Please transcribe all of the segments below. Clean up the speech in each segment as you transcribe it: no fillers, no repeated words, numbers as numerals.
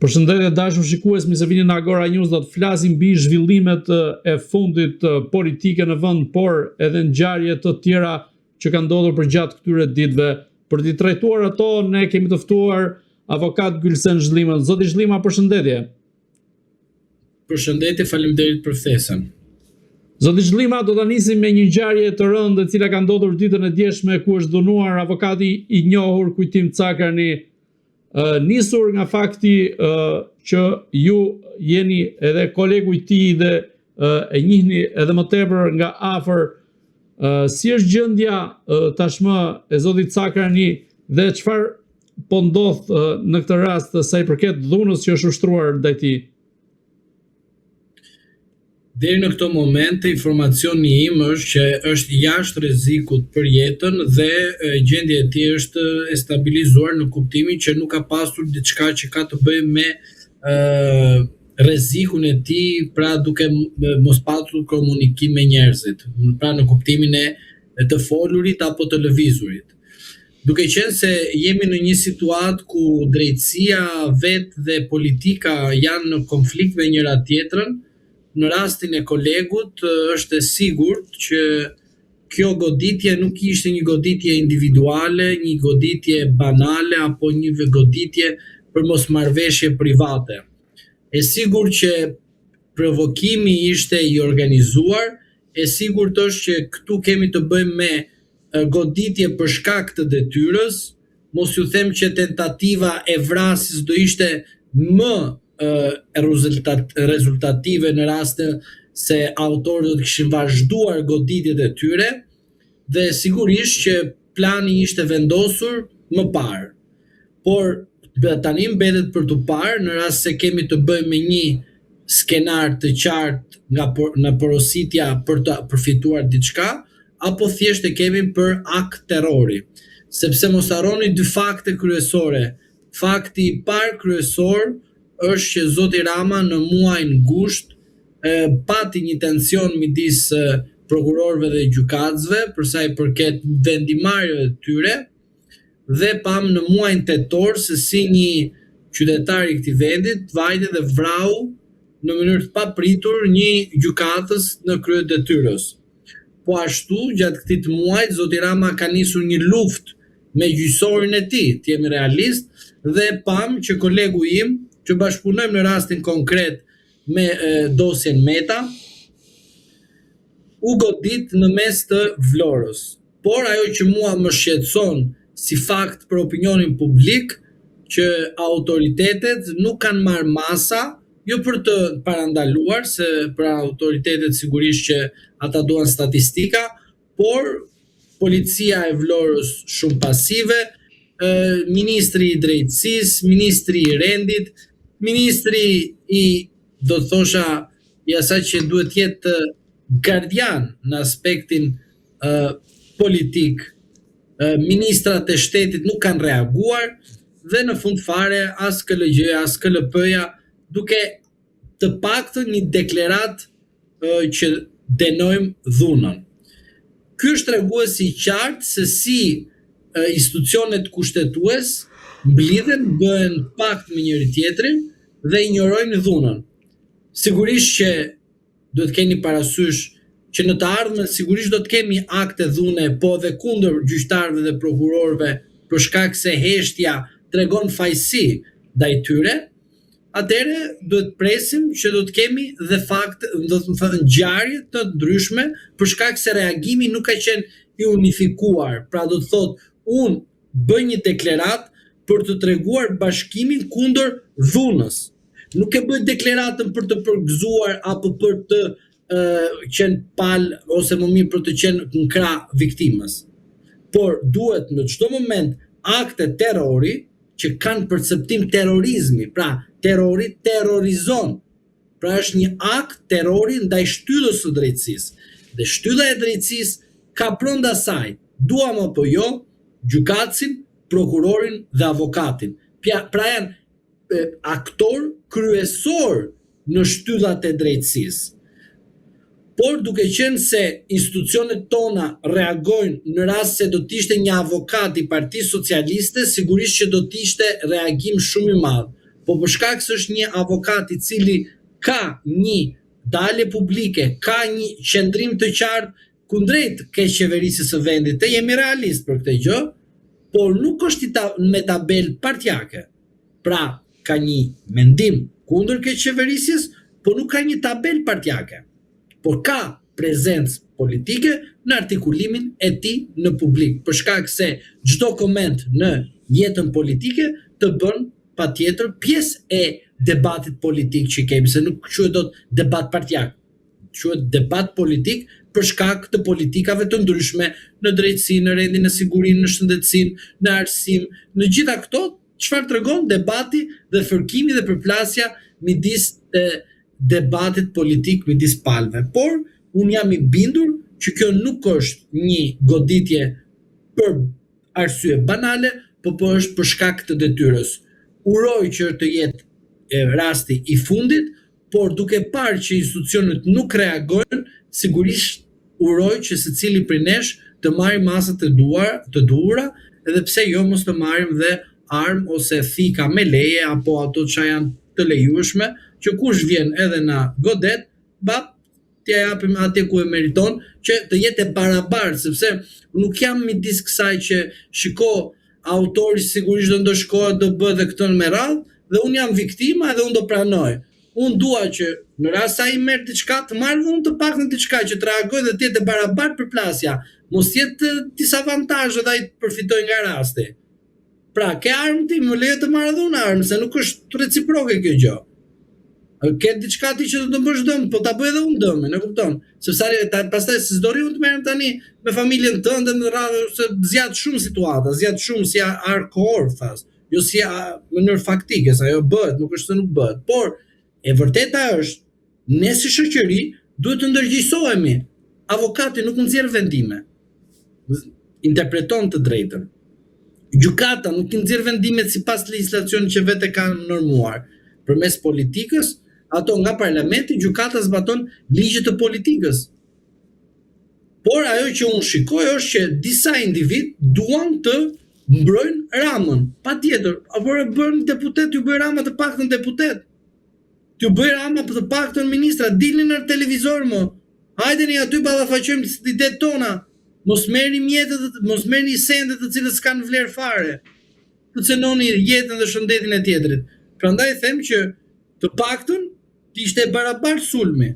Përshëndetje dashur shikues, mirë se vini në Agora News. Do të flasim mbi zhvillimet e fundit politike në vend, por edhe ngjarje të tjera që kanë ndodhur përgjatë këtyre ditëve. Për t'i trajtuar ato, ne kemi të ftuar avokat Gylsen Zhllima. Zoti Zhllima, përshëndetje. Përshëndetje, faleminderit për ftesën. Zoti Zhllima, do ta nisim me një ngjarje të rëndë e cila ka ndodhur ditën e djeshme, ku është dënuar avokati i njohur Kujtim Cakrani, nisur nga fakti që ju jeni edhe kolegu i tij dhe e njihni edhe më tepër nga afër. Si është gjendja tashmë e zotit Cakrani dhe çfarë po ndodh në këtë rast sa i përket dhunës që është ushtruar ndaj tij? Deri në këtë moment informacioni im është që është jashtë rrezikut për jetën dhe gjendja e tij është e stabilizuar në kuptimin që nuk ka pasur diçka që ka të bëjë me rrezikun e tij, pra duke mos pasur komunikim me njerëzit, pra në kuptimin e të folurit apo të lëvizurit. Duke qenë se jemi në një situatë ku drejtësia vetë dhe politika janë në konflikt me njëra tjetrën, në rastin e kolegut është e sigurt që kjo goditje nuk ishte një goditje individuale, një goditje banale apo një goditje për mosmarrveshje private. E sigurt që provokimi ishte i organizuar, e sigurt është që këtu kemi të bëjmë me goditje për shkak të detyrës, mos ju them që tentativa e vrasjes do ishte më rezultative në raste se autorët do të kishin vazhduar goditjet e tyre, dhe sigurisht që plani ishte vendosur më parë. Por tani mbetet për të parë, në rast se kemi të bëjmë me një skenar të qartë nga porositja për të përfituar diçka, apo thjesht e kemi për akt terrori. Sepse mos harroni dy fakte kryesore. Fakti i parë kryesor është që zoti Rama në muajin gusht pati një tension midis prokurorëve dhe gjykatësve për sa i përket vendimarrjeve të tyre, dhe pam në muajin tetor se si një qytetar i këtij vendi vajte dhe vrau në mënyrë të papritur një gjykatës në krye detyrës. Po ashtu, gjatë këtij muaji, zoti Rama ka nisur një luftë me gjyqësorin e tij, të jemi realist, dhe pam që kolegu im, që bashkëpunojmë në rastin konkret me dosjen Meta, u godit në mes të Vlorës. Por ajo që mua më shqetëson si fakt për opinionin publik, që autoritetet nuk kanë marrë masa, jo për të parandaluar, se për autoritetet sigurisht që ata duan statistika, por policia e Vlorës shumë pasive, ministri i drejtësisë, ministri i rendit, ministri i, do të thosha, i asaj që duhet jetë gardian në aspektin politik, ministrat e shtetit nuk kanë reaguar, dhe në fund fare as KLG-ja, as KLP-ja, duke të paktën një deklarat që denojmë dhunën. Ky është treguesi i qartë se si institucionet kushtetues mblidhen, bëhen pakt me njëri tjetrin dhe injorojnë dhunën. Sigurisht që do të keni parasysh që në të ardhmen sigurisht do të kemi akte dhune, po dhe kundër gjyqtarëve dhe prokurorëve, për shkak se heshtja tregon fajsi ndaj tyre. Atëherë duhet presim që do të kemi dhe do të thënë ngjarje të ndryshme, për shkak se reagimi nuk ka qenë i unifikuar. Pra do të thotë, unë bëj një deklarat për të treguar bashkimin kundër dhunës. Nuk e bëj deklaratën për të përgëzuar apo për të qenë pal, ose më mirë për të qenë në krah viktimës. Por duhet në çdo moment akte terrori që kanë perceptim terrorizmi, pra terrori terrorizon. Pra është një akt terrori ndaj shtyllës së drejtësisë. Dhe shtylla e drejtësisë ka brenda saj, duam apo jo, gjykatësin, prokurorin dhe avokatin. Pra janë aktor kryesor në shtyllat e drejtësisë. Por duke qenë se institucionet tona reagojnë në rast se do të ishte një avokat i Partisë Socialiste, sigurisht që do të ishte reagim shumë i madh. po për shkak se është një avokat i cili ka një dalje publike, ka një qendrim të qartë kundrejt keqeverisjes së vendit. Te jemi realist për këtë gjë, por nuk është me tabel partjake. Pra, ka një mendim kundër keqeverisjes, por nuk ka një tabel partjake. Por ka prezencë politike në artikulimin e tij në publik, për shkak se çdo koment në jetën politike të bën patjetër pjesë e debatit politik që kemi, se nuk quhet dot debat partjak. Quhet debat politik për shkak të politikave të ndryshme në drejtësi, në rendin e sigurinë, në shëndetësinë, në arsim, në gjitha këto, çfarë tregon debati dhe fërkimi dhe përplasja midis debatit politik midis palëve. Por unë jam i bindur që kjo nuk është një goditje për arsye banale, por është për shkak të detyrës. Uroj që të jetë rasti i fundit, por duke parë që institucionet nuk reagojnë, sigurisht uroj që secili prej nesh të marrim masat të duhura, edhe pse jo mos të marrim dhe armë ose thika me leje apo ato që janë të lejueshme, që kush vjen edhe na godet, t'ja japim atje ku e meriton, që të jetë e barabartë, sepse nuk jam midis kësaj që shiko autori sigurisht do ndoshkohet, do bëhet dhe këtë me radhë, dhe unë jam viktima edhe unë do pranoj. Unë dua që në rast sa i merr diçka të marr unë të paktën diçka që të reagoj dhe të jetë e barabartë përplasja, mos jetë disavantazhe dhe ai të përfitoj nga rasti. Pra, ke armë ti, më lejo të marrë edhe unë armë, se nuk është reciproke kjo gjë. Ke diçka ti që do të bësh dëm, po ta bëj edhe unë dëm, e kupton? Sepse pastaj s'do rri unë të merrem tani me familjen tënde në radhë se zgjat shumë situata, zgjat shumë si arkohor thas, jo si mënyrë faktike, sa ajo bëhet, nuk është se nuk bëhet. Por e vërteta është ne si shoqëri duhet të ndërgjegjësohemi. Avokati nuk nxjerr vendime. Interpreton të drejtën. Gjykata nuk nxjerr vendimet sipas legjislacionit që vetë ka normuar. Përmes politikës, ato nga parlamenti, gjykata zbaton ligjet të politikës. Por ajo që unë shikoj është që disa individ duan të mbrojnë Ramën. Patjetër, apo e bën deputet, ju bëj Rama të paktën deputet. T'ju bëj Rama të paktën ministra, dilni në televizor më. Hajdeni aty ballafaqojmë idetë tona. Mos merrni mjetet, mos merrni sende të cilët s'kan vlerë fare. Të cënoni jetën dhe shëndetin e tjetrit. Prandaj them që të paktën të ishte barabartë sulmi.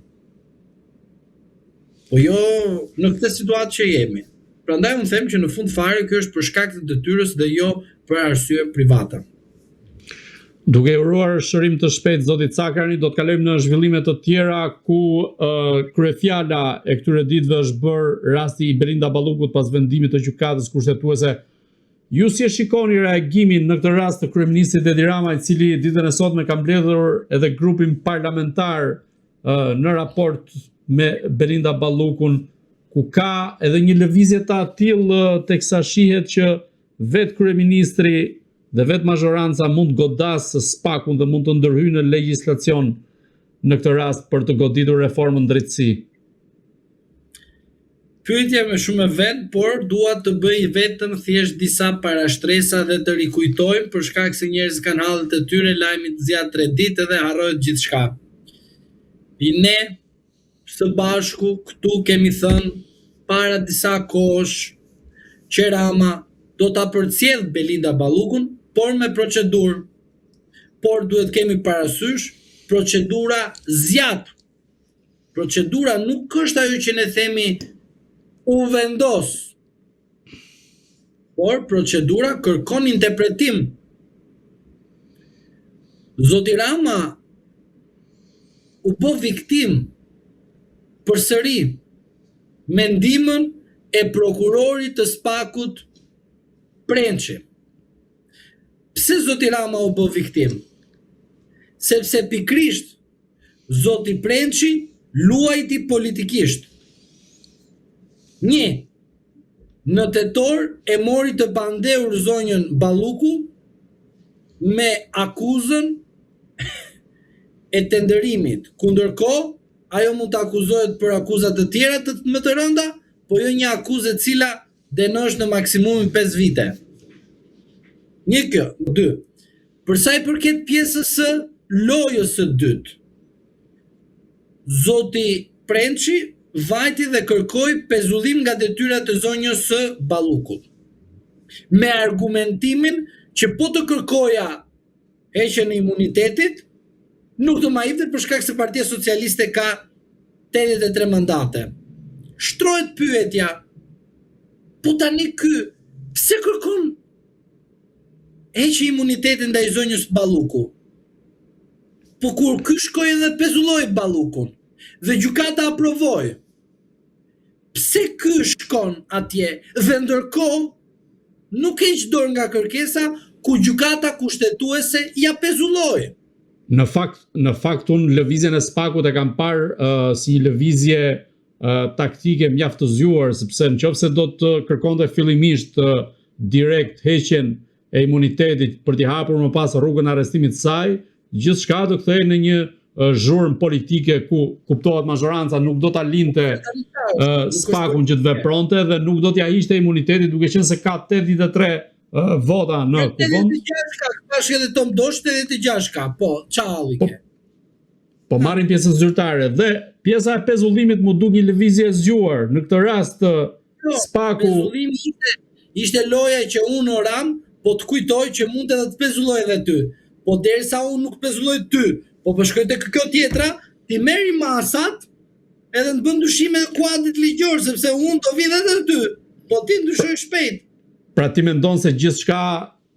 Po jo në këtë situatë që jemi. Prandaj unë them që në fund fare kjo është për shkak të detyrës dhe jo për arsye private. Duke uruar shërim të shpejt zotit Cakarni, do të kalojmë në zhvillime të tjera ku kryefjala e këtyre ditëve është bërë rasti i Belinda Ballukut pas vendimit të gjykatës kushtetuese. Ju si e shikoni reagimin në këtë rast të kryeministit Edi Rama, i cili ditën e sotme ka mbledhur edhe grupin parlamentar në raport me Belinda Ballukun, ku ka edhe një lëvizje të atill teksa shihet që vetë kryeministri dhe vetë mazhoranca mund godasë spakun dhe mund të ndërhyjë në legjislacion në këtë rast për të goditur reformën drejtësi. Pyetja me shumë vend, por dua të bëj vetëm thjesht disa parashtresa dhe të rikujtojmë për shkak se njerëzit kanë hallet e tyre, lajmi të zgjat 3 ditë dhe harrohet gjithçka. Ne së bashku këtu kemi thënë para disa kohësh që Rama do ta përcjell Belinda Ballukun, por me procedurë. Por duhet kemi parasysh procedura zgjat. Procedura nuk është ajo që ne themi u vendos. Por procedura kërkon interpretim. Zoti Rama u bë viktim përsëri me ndihmën e prokurorit të spakut Prençi. Pse zoti Rama u bë viktim? Sepse pikrisht zoti Prençi luajti politikisht. Në tetor e mori të pandehur zonjën Balluku me akuzën e tenderimit. Kundërkohë, ajo mund të akuzohet për akuzat të tjera më të rënda, po jo një akuzë e cila dënosh në maksimumin 5 vite. Një kjo, 2. Për sa i përket pjesës së lojës së dytë, zoti Prençi vajti dhe kërkoi pezullim nga detyrat e zonjës së Ballukut, me argumentimin që po të kërkoja heqjen e imunitetit, nuk do ma jepte për shkak se Partia Socialiste ka 83 mandate. Shtrohet pyetja, po tani ky pse kërkon heqi imunitetin ndaj zonjës Balluku? Po kur ky shkoi dhe pezulloi Ballukun dhe gjykata aprovoi, pse ky shkon atje dhe ndërkohë nuk heq dorë nga kërkesa ku gjykata kushtetuese ja pezulloi? Në fakt unë lëvizjen e SPAK-ut e kam parë si lëvizje taktike mjaft të zgjuar, sepse nëse do të kërkonte fillimisht direkt heqjen e imunitetit për t'i hapur më pas rrugën arrestimit të saj, gjithçka do kthehej në një zhurmë politike ku kuptohet mazhoranca nuk do ta linte SPAK-un që të vepronte dhe nuk do t'ja hiqte imunitetit, duke qenë se ka 83 vota në kuvend. 86 ka, tash edhe Tom Dosh 86 ka, po, çallike. Po marrin pjesën zyrtare dhe pjesa e pezullimit mu duk një lëvizje e zgjuar. Në këtë rast SPAK-u Pezullimi ishte loja që unë oram, po të kujtoj që mund edhe të pezulloj edhe ty. Po derisa unë nuk pezulloj ty, po përshkoj të kjo tjetra, ti merri masat edhe të bën ndryshime kuadrit ligjor, sepse unë do vi edhe ty, po ti ndryshoj shpejt. Pra ti mendon se gjithçka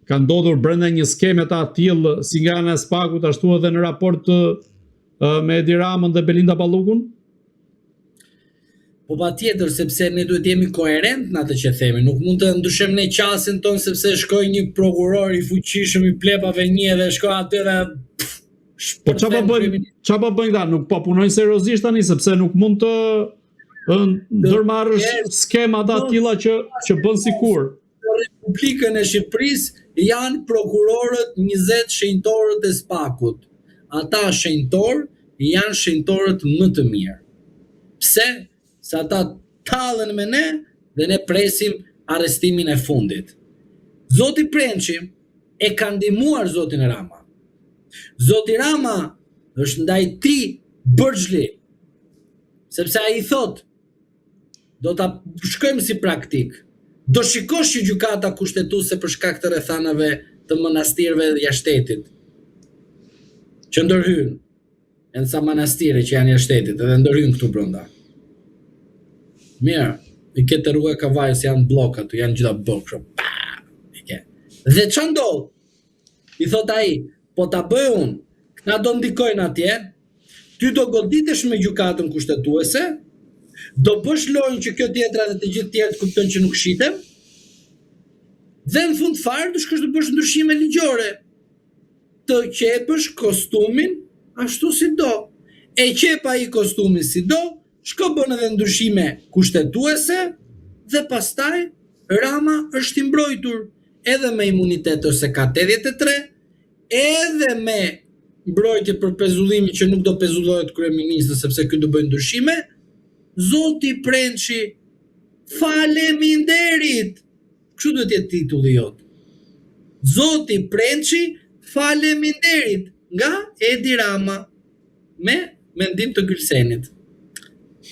ka ndodhur brenda një skeme të tillë si nga ana e SPAK-ut ashtu edhe në raport me Edi Ramën dhe Belinda Ballukun? Po patjetër, sepse ne duhet jemi koherent në atë që themi, nuk mund të ndryshojmë ne qasin ton sepse shkoi një prokuror i fuqishëm i plepave një dhe shkoi aty dhe po çfarë bëjnë këta? Nuk po punojnë seriozisht tani sepse nuk mund të ndërmarrësh skema të tilla që bën sikur. Në Republikën e Shqipërisë janë prokurorët 20 shenjtorët e SPAK-ut. Ata shenjtor janë shenjtorët më të mirë. Pse? Se ata tallen me ne dhe ne presim arrestimin e fundit. Zoti Prençi e ka ndihmuar zotin Rama. Zoti Rama është ndaj ti bërxhli, sepse ai thot, do ta shkojmë si praktik. Do shikosh që gjykata kushtetuese për shkak të rrethanave të manastirëve dhe jashtetit që ndërhyn, e sa manastire që janë jashtetit edhe ndërhyn këtu brenda. Mirë, i këtë rrugë Kavajës janë bloka, tu janë gjitha blokë, dhe që ndodh? I thot ai, po ta bëj unë, na do ndikojnë atje, ty do goditesh me gjykatën kushtetuese, do bësh lojën që kjo tjetra dhe të gjithë tjerët kuptojnë që nuk shitem, dhe në fund fare do shkosh të bësh ndryshime ligjore, të qepësh kostumin ashtu si do, e qep ai kostumin si do, shko bën edhe ndryshime kushtetuese dhe pastaj Rama është i mbrojtur edhe me imunitet ose ka 83, edhe me mbrojtje për pezullimin që nuk do pezullohet kryeministri sepse ky do bëjë ndryshime. Zoti Prençi, faleminderit. Kështu duhet jetë titulli jot. Zoti Prençi, faleminderit nga Edi Rama me mendim të Gylsenit.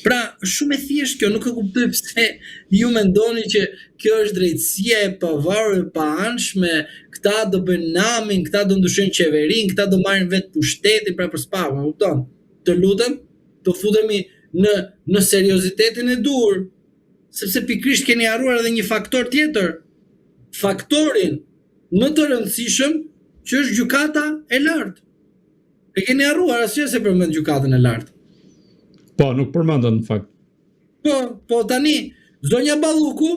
Pra, shumë e thjesht kjo, nuk e kuptoj pse ju mendoni që kjo është drejtësia e pavarur e paanshme, këta do bëjnë namin, këta do ndryshojnë qeverinë, këta do marrin vetë pushtetin pra për SPAK, më kupton? Të lutem, të futemi në seriozitetin e dur, sepse pikrisht keni harruar edhe një faktor tjetër. Faktorin më të rëndësishëm që është gjykata e lartë. E keni harruar, asnjë se përmend gjykatën e lartë. Po, nuk përmendën në fakt. Po tani, zonja Balluku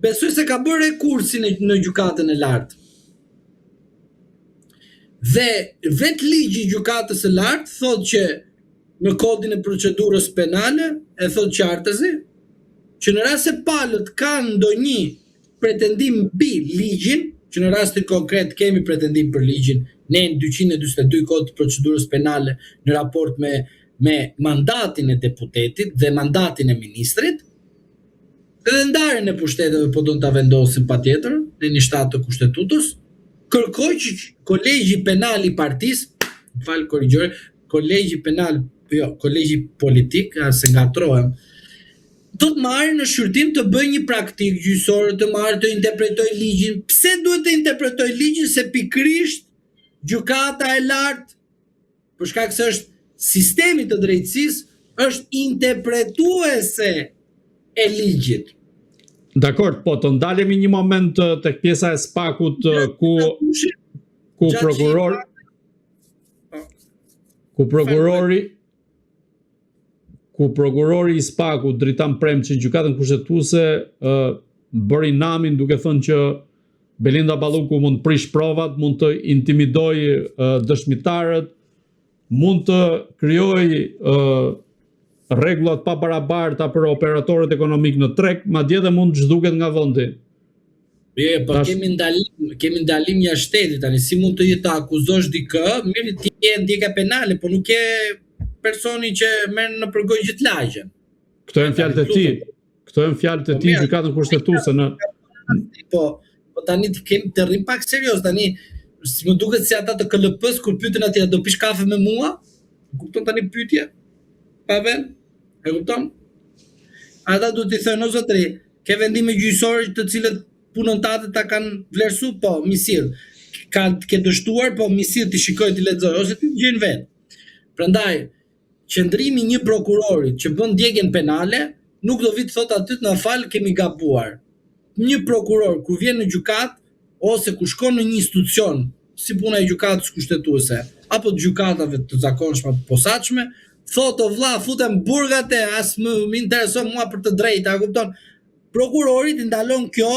besoj se ka bërë rekursin në gjykatën e lartë. Dhe vetë ligji i gjykatës së lartë thotë që në kodin e procedurës penale e thotë qartësi që në rast se palët kanë ndonjë pretendim mbi ligjin, që në rastin konkret kemi pretendim për ligjin në 242 kod të procedurës penale në raport me mandatin e deputetit dhe mandatin e ministrit, dhe ndarjen e pushteteve po do të vendosin patjetër në një shtat të kushtetutës, kërkoj që kolegji penal i partisë, fal korrigjore, kolegji penal, jo, kolegji politik, se ngatrohem, do të marrë në shqyrtim të bëjë një praktik gjyqësore, të marrë të interpretoj ligjin. Pse duhet të interpretoj ligjin? Se pikërisht gjykata e lartë, për shkak se është sistemi të drejtësisë, është interpretuese e ligjit. Dakor, po të ndalemi një moment tek pjesa e SPAK-ut ku prokurori i SPAK-ut Dritan Premçi gjykatën kushtetuese bëri namin duke thënë që Belinda Balluku mund të prish provat, mund të intimidojë dëshmitarët, mund të krijojë rregullat pa barabarta për operatorët ekonomik në treg, madje edhe mund të zhduket nga vendi. Po kemi ndalim jashtë shtetit tani, si mund të jetë akuzosh dikë, mirë ti je ndjekja penale, po nuk je personi që merr në përgojë gjithë lagjen. Këto janë fjalët e tij. Këto janë fjalët e tij gjykatën kushtetuese në po tani kemi të rrim pak serioz tani, si më duket si ata të KLP-s kur pyeten atje do pish kafe me mua? Kupton tani pyetje? Pa vend? E kupton? Ata duhet t'i thënë o zotëri, ke vendime gjyqësore të cilët punontatët ta kanë vlerësuar, po, misill. Ke dështuar, po misill ti shikoj ti lexoj ose ti gjën vet. Prandaj, qëndrimi një prokurori që bën ndjekjen penale nuk do vi të thotë aty na fal, kemi gabuar. Një prokuror kur vjen në gjykatë ose kur shkon në një institucion, si puna e gjykatës kushtetuese apo të gjykatave të zakonshme të posaçme, thotë o vlla, futem burgat e as më intereson mua për të drejtë, a kupton? Prokurorit i ndalon kjo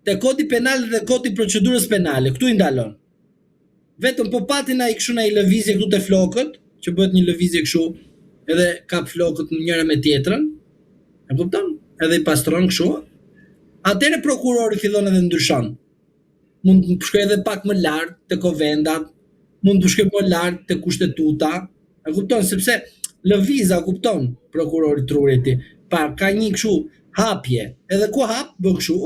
te kodi penal dhe kodi procedurës penale, këtu i ndalon. Vetëm po patin ai kështu ai lëvizje këtu te flokët, që bëhet një lëvizje kështu, edhe kap flokët në njëra me tjetrën, e kupton? Edhe i pastron kështu. Atëre prokurori fillon edhe ndryshon. Mund të shkojë edhe pak më lart te kovendat, mund të shkojë më lart te kushtetuta, e kupton? Sepse lëviza, kupton, prokurori Trureti, pa ka një kështu hapje, edhe ku hap, bë kështu,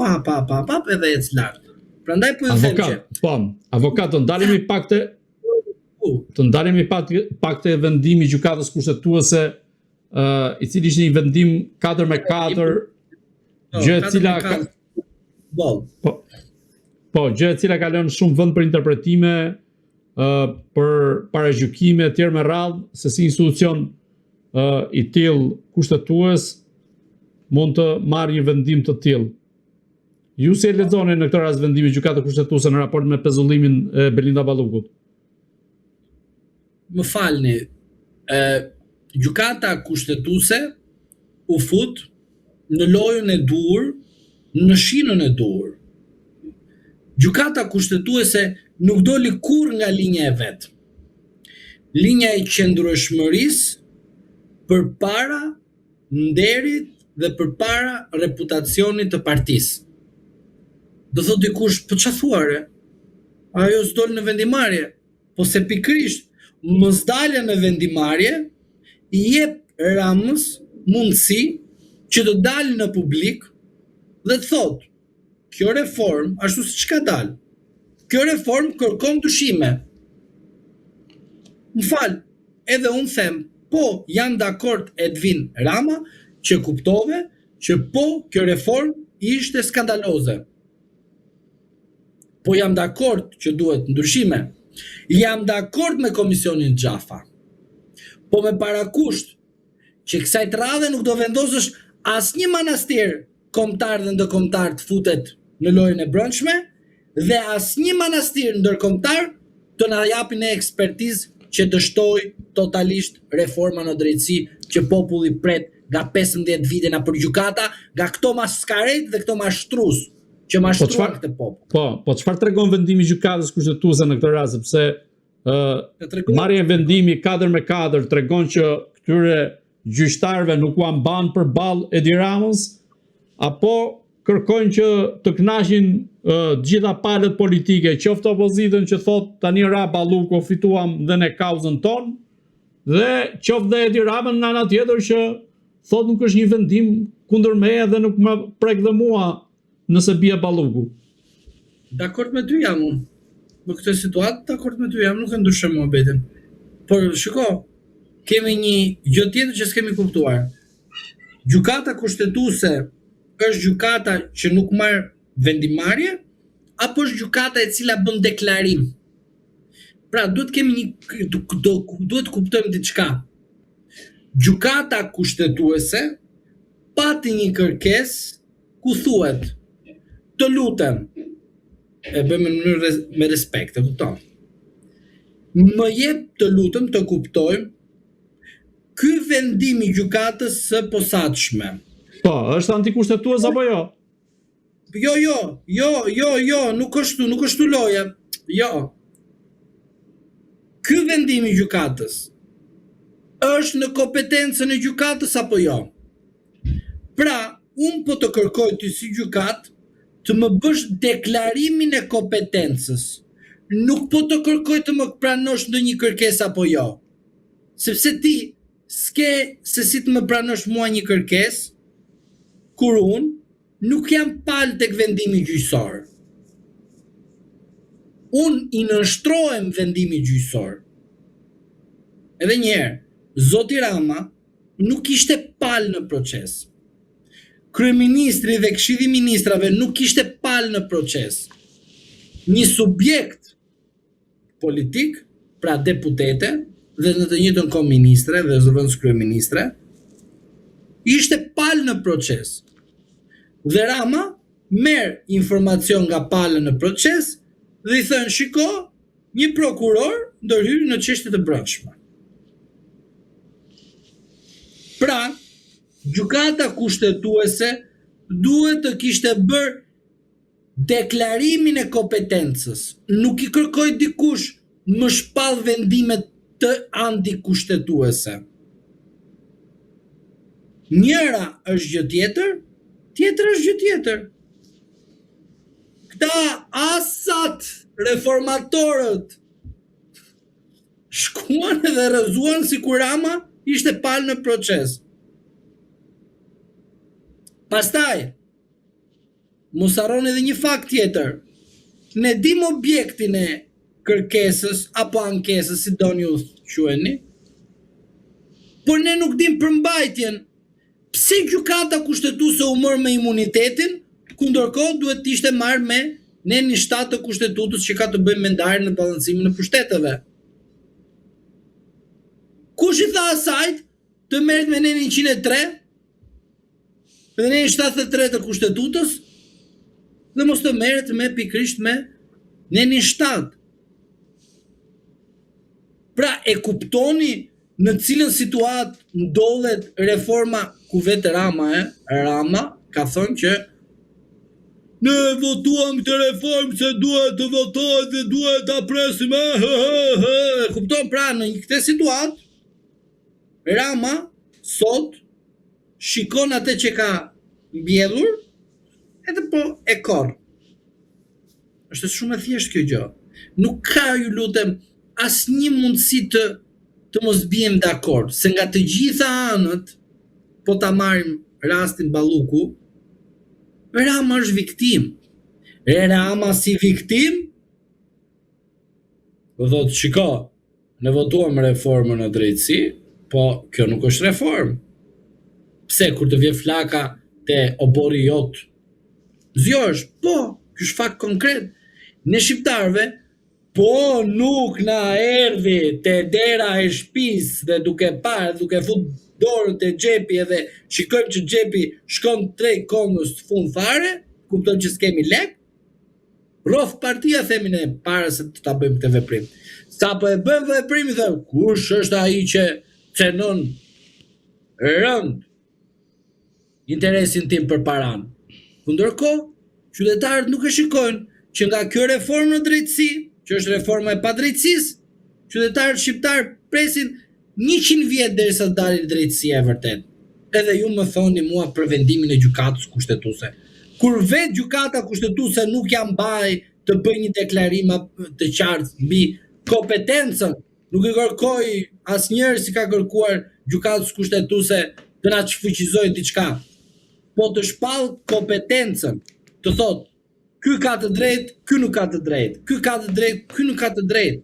hap, edhe ec lart. Prandaj po i them që avokat, të ndalemi pak të vendimi gjykatës kushtetuese, i cili ishte një vendim 4-4, gjë e cila gjë e cila ka lënë shumë vend për interpretime, për paragjykime etj me radhë, se si institucion i tillë kushtetues mund të marrë një vendim të tillë. Ju si e lexoni në këtë rast vendimin e gjykatës kushtetuese në raport me pezullimin e Belinda Ballukut? Më falni, gjykata kushtetuese u fut në lojën e dur, në shinën e dur. Gjykata kushtetuese nuk doli kur nga linja e vet. Linja e qëndrueshmërisë përpara nderit dhe përpara reputacionit të partisë. Do thot dikush, po çfarë thuare? Ajo s'dol në vendimarrje. Po se pikërisht mos dalja në vendimarrje i jep Ramës mundësi që të dalë në publik dhe të thotë, kjo reform, ashtu siç ka dalë, kjo reform kërkon dyshime. Më fal, edhe unë them, po jam dakord Edvin Rama që kuptove që po kjo reform ishte skandaloze. Po jam dakord që duhet ndryshime. Jam dakord me komisionin Xhafa. Po me parakusht që kësaj të radhe nuk do vendosësh asnjë manastir kombëtar dhe ndërkombëtar të futet në lojën e brendshme dhe asnjë manastir ndërkombëtar të na japin ekspertizë që dështoj totalisht reforma në drejtësi që populli pret nga 15 vite na për gjykata, nga këto maskaret dhe këto mashtrues që mashtruan këtë popull. Po çfarë tregon vendimi i gjykatës kushtetuese në këtë rast, sepse marrja e vendimi 4-4 tregon që këtyre gjyqtarëve nuk u amban përballë Edi Ramës, apo kërkojnë që të kënaqin gjitha palët politike, qoftë opozitën që thot tani ra Balluku fituam dhe në kauzën tonë, dhe qoftë dhe Edi Ramën në ana tjetër që thot nuk është një vendim kundër meje dhe nuk më prek dhe mua nëse bie Balluku. Dakord me ty jam unë. Në këtë situatë, dakord me ty jam, nuk e ndryshoj mohabetin. Por shiko, kemi një gjë tjetër që s'kemi kuptuar. Gjykata kushtetuese është gjykata që nuk marr vendimarrje apo është gjykata e cila bën deklarim? Pra, duhet kuptojmë diçka. Gjykata kushtetuese pati një kërkesë ku thuhet: "Të lutem", e bëjmë në mënyrë me respekt, e kupton? "Më jep, të lutem, të kuptojmë ky vendim i gjykatës së posaçme." Po, është antikushtetues apo jo? Jo, nuk është loja. Jo. Ky vendim i gjykatës është në kompetencën e gjykatës apo jo? Pra, unë po të kërkoj ty si gjykat të më bësh deklarimin e kompetencës. Nuk po të kërkoj të më pranosh ndonjë kërkesë apo jo. Sepse ti s'ke se si të më pranosh mua një kërkesë kur unë nuk jam palë tek vendimi gjyqësor. Unë i nënshtrohem vendimi gjyqësor. Edhe njerë, Zoti Rama nuk ishte palë në proces. Kryeministri dhe Këshilli i Ministrave nuk ishte palë në proces. Një subjekt politik, pra deputete, dhe në të njëjtën kohë ministre dhe zëvendës kryeministre, ishte palë në proces. Dhe Rama merr informacion nga palë në proces dhe i thënë: "Shiko, një prokuror ndërhyr në çështje të brendshme." Pra, gjykata kushtetuese duhet të kishte bërë deklarimin e kompetencës. Nuk i kërkoj dikush më shpall vendimet të antikushtetuese. Njëra është gjë tjetër, tjetra është gjë tjetër. Këta asat reformatorët shkuan dhe rrëzuan si kur Rama ishte palë në proces. Pastaj, mos harroni edhe një fakt tjetër. Ne dim objektin e kërkesës apo ankesës, si doni ju quheni, por ne nuk dim përmbajtjen. Pse gjykata kushtetuese u mor me imunitetin, ku ndërkohë duhet të ishte marrë me nenin 7 të kushtetutës që ka të bëjë me ndarjen në ballancimin e pushteteve? Kush i tha asajt të merret me nenin 103 dhe nenin 73 të kushtetutës dhe mos të merret me pikrisht me nenin 7? Pra, e kuptoni në cilën situatë ndodhet reforma ku vetë Rama ka thënë që ne votuam këtë reformë se duhet të votohet dhe duhet ta presim. Kupton, pra, në këtë situatë Rama sot shikon atë që ka mbjedhur edhe po e korr. Është shumë e thjeshtë kjo gjë. Nuk ka, ju lutem, asnjë mundësi të mos bijem dakord, se nga të gjitha anët, po ta marrim rastin Balluku, Rama është viktim. Rama si viktim do thotë: "Shiko, ne votuam reformën në drejtësi, po kjo nuk është reformë. Pse kur të vjen flaka te obori jot, zgjohesh? Po, ky është fakt konkret. Ne shqiptarëve, po nuk na erdhi te dera e shtëpisë dhe duke parë, duke fut dorën te xhepi edhe shikojmë që xhepi shkon drejt kongës të fund fare, kupton që s'kemi lek, rrof partia, themi ne, para se të ta bëjmë këtë veprim. Sa po e bëjmë veprimin, them, kush është ai që cenon rënd interesin tim për paran? Ndërkohë, qytetarët nuk e shikojnë që nga kjo reformë në drejtësi, që është reforma e padrejtësisë, qytetarët shqiptar presin 100 vjet derisa të dalin drejtësia e vërtet. Edhe ju më thoni mua për vendimin e gjykatës kushtetuese. Kur vetë gjykata kushtetuese nuk ja mbaj të bëjë një deklarim të qartë mbi kompetencën, nuk i kërkoi asnjëherë si ka kërkuar gjykatës kushtetuese të na shfuqizojë diçka, po të shpall kompetencën, të thotë: ky ka të drejtë, ky nuk ka të drejtë. Ky ka të drejtë, ky nuk ka të drejtë.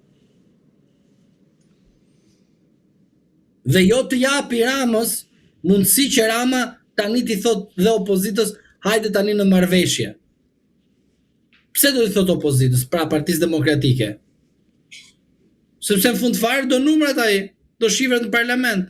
Dhe jo të japi Ramës mundësi që Rama tani t'i thot dhe opozitës, hajde tani në marrëveshje. Pse do t'i thot opozitës, pra Partisë Demokratike? Sepse në fund fare do numrat ai, do shifrat në parlament.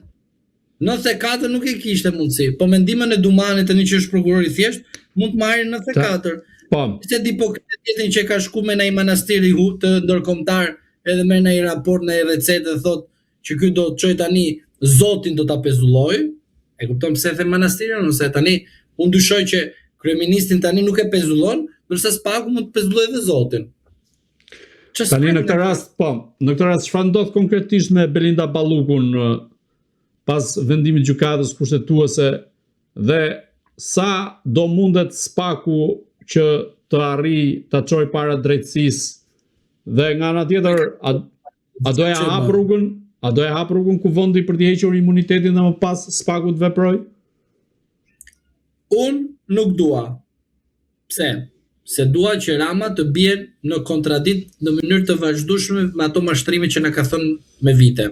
94 nuk e kishte mundësi, po mendimin e Dumanit tani që është prokuror i thjesht, mund të marrë 94. Po. Se di po këtë që ka shku me një manastir i të ndërkombëtar edhe me një raport në recetë dhe thot që ky do të çoj tani Zotin do ta pezulloj. E kupton pse the manastirin, ose tani unë dyshoj që kryeministin tani nuk e pezullon, ndërsa Spaku mund të pezullojë edhe Zotin. Tani në këtë rast, po, në këtë rast çfarë ndodh konkretisht me Belinda Ballukun pas vendimit gjykatës kushtetuese dhe sa do mundet Spaku që të arrijë ta çojë para drejtësisë dhe nga ana tjetër a do e hap rrugën? A do e hap rrugën Kuvendi për t'i hequr imunitetin dhe më pas Spaku të veprojë? Unë nuk dua. Pse? Se dua që Rama të bie në kontradikt në mënyrë të vazhdueshme me ato mashtrime që na ka thënë me vite.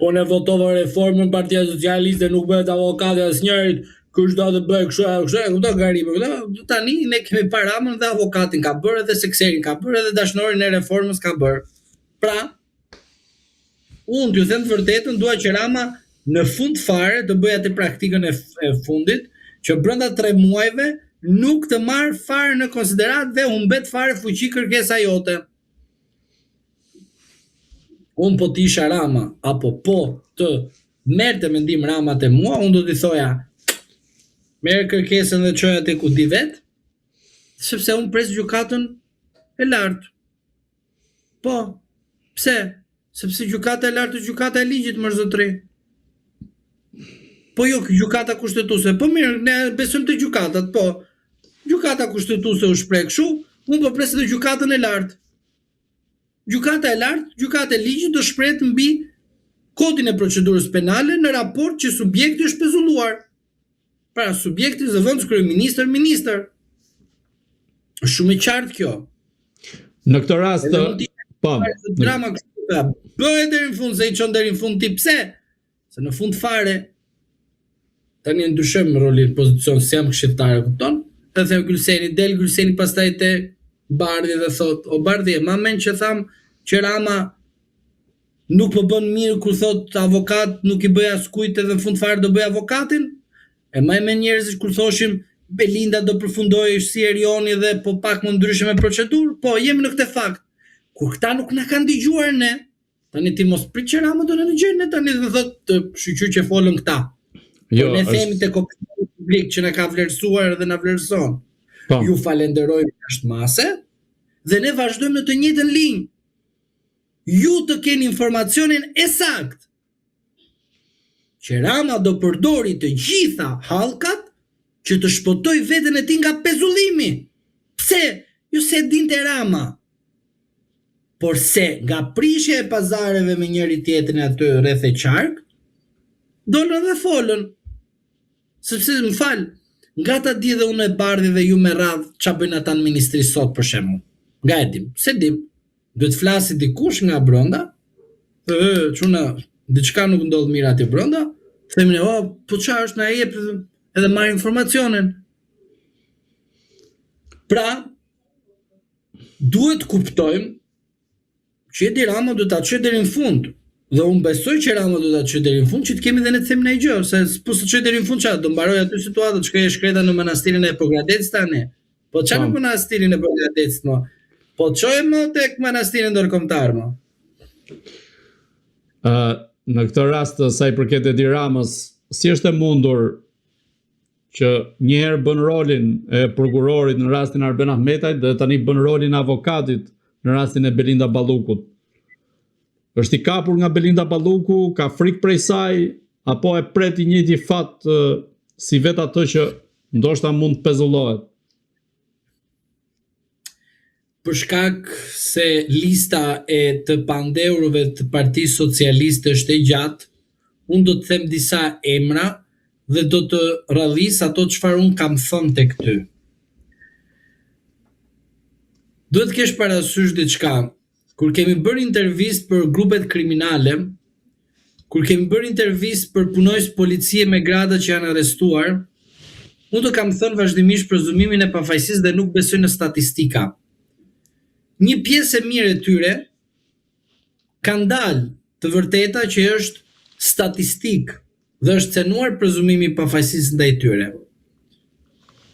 Unë e votova reformën Partia Socialiste, nuk bëhet avokati asnjërit, kush do të bëj kështu, do garime. Tani ne kemi pa Ramën dhe avokatin ka bërë, edhe sekserin ka bërë, edhe dashnorin e reformës ka bërë. Pra, unë t'ju them të vërtetën, dua që Rama në fund fare të bëj atë praktikën e fundit, që brenda 3 muajve nuk të marr fare në konsiderat dhe humbet fare fuqi kërkesa jote. Unë po t'isha Rama, apo po të merrte mendim Rama te mua, unë do t'i thoja, merr kërkesën dhe çoja te ku di vet, sepse unë pres gjykatën e lartë. Po, pse? Sepse gjykata e lartë është gjykata e ligjit, më zotëri. Po jo, gjykata kushtetuese. Po mirë, ne besojmë të gjykatat, po. Gjykata kushtetuese u shpreh kështu, unë po pres edhe gjykatën e lartë. Gjykata e lartë, gjykata e ligjit do shprehet mbi kodin e procedurës penale në raport që subjekti është pezulluar. Pra, subjekti zëvendës kryeministër, ministër. Është shumë e qartë kjo. Në këtë rast, po. Drama bëhet deri në fund, se i çon deri në fund ti pse? Se në fund fare tani ndryshojmë rolin pozicion se jam këshilltar, kupton? Të them Gylseni pastaj te Bardhi dhe thot, o Bardhi, ma men që tham që Rama nuk po bën mirë kur thot avokat nuk i bëj askujt edhe në fund fare do bëj avokatin? E ma men njerëzit kur thoshim Belinda do përfundojë si Erioni dhe po pak më ndryshe me procedurë? Po, jemi në këtë fakt. Kur këta nuk na kanë dëgjuar ne, tani ti mos prit që Rama do na dëgjojnë ne tani dhe thot të shqyqyr që folën këta. Jo, ne themi te Komisioni Publik që na ka vlerësuar dhe na vlerëson. Po. Ju falenderojmë jashtë mase dhe ne vazhdojmë në të njëjtën linjë. Ju të keni informacionin e sakt që Rama do përdori të gjitha hallkat që të shpotoj veten e tij nga pezullimi. Pse? Jo se dinte Rama, por se nga prishja e pazareve me njëri tjetrin aty rreth e qark, dolën dhe folën. Sepse më fal, nga ta di dhe unë e Bardhi dhe ju me radh ç'a bëjnë ata në ministri sot për shembull. Nga e dim, se dim. Duhet të flasi dikush nga brenda. Çuna, diçka nuk ndodh mirë aty brenda. Themin, po çfarë është na jep edhe marr informacionin. Pra, duhet kuptojmë që Edi Rama do ta çojë deri në fund. Dhe unë besoj që Rama do ta çojë deri në fund, që të kemi dhe ne të themi ndaj gjë, se po të çojë deri në fund çfarë do mbaroj aty situata, shkoj shkreta në manastirin e Pogradecit tani. Po çfarë në manastirin e Pogradecit më? Po çojmë tek manastiri ndërkombëtar më. Në këtë rast sa i përket Edi Ramës, si është e mundur që njëherë bën rolin e prokurorit në rastin Arben Ahmetajt dhe tani bën rolin e avokatit në rastin e Belinda Ballukut? Është i kapur nga Belinda Balluku, ka frikë prej saj, apo e pret i njëjti fat si vet atë që ndoshta mund të pezullohet? Për shkak se lista e të pandeurve të Partisë Socialiste është e gjatë, unë do të them disa emra dhe do të rradhis ato çfarë unë kam thënë tek ty. Duhet të kesh parasysh diçka. Kur kemi bërë intervistë për grupet kriminale, kur kemi bërë intervistë për punojës policie me grada që janë arrestuar, unë të kam thënë vazhdimisht prezumimin e pafajësisë dhe nuk besoj në statistika. Një pjesë e mirë e tyre kanë dalë të vërteta që është statistik dhe është cenuar prezumimi i pafajësisë ndaj tyre.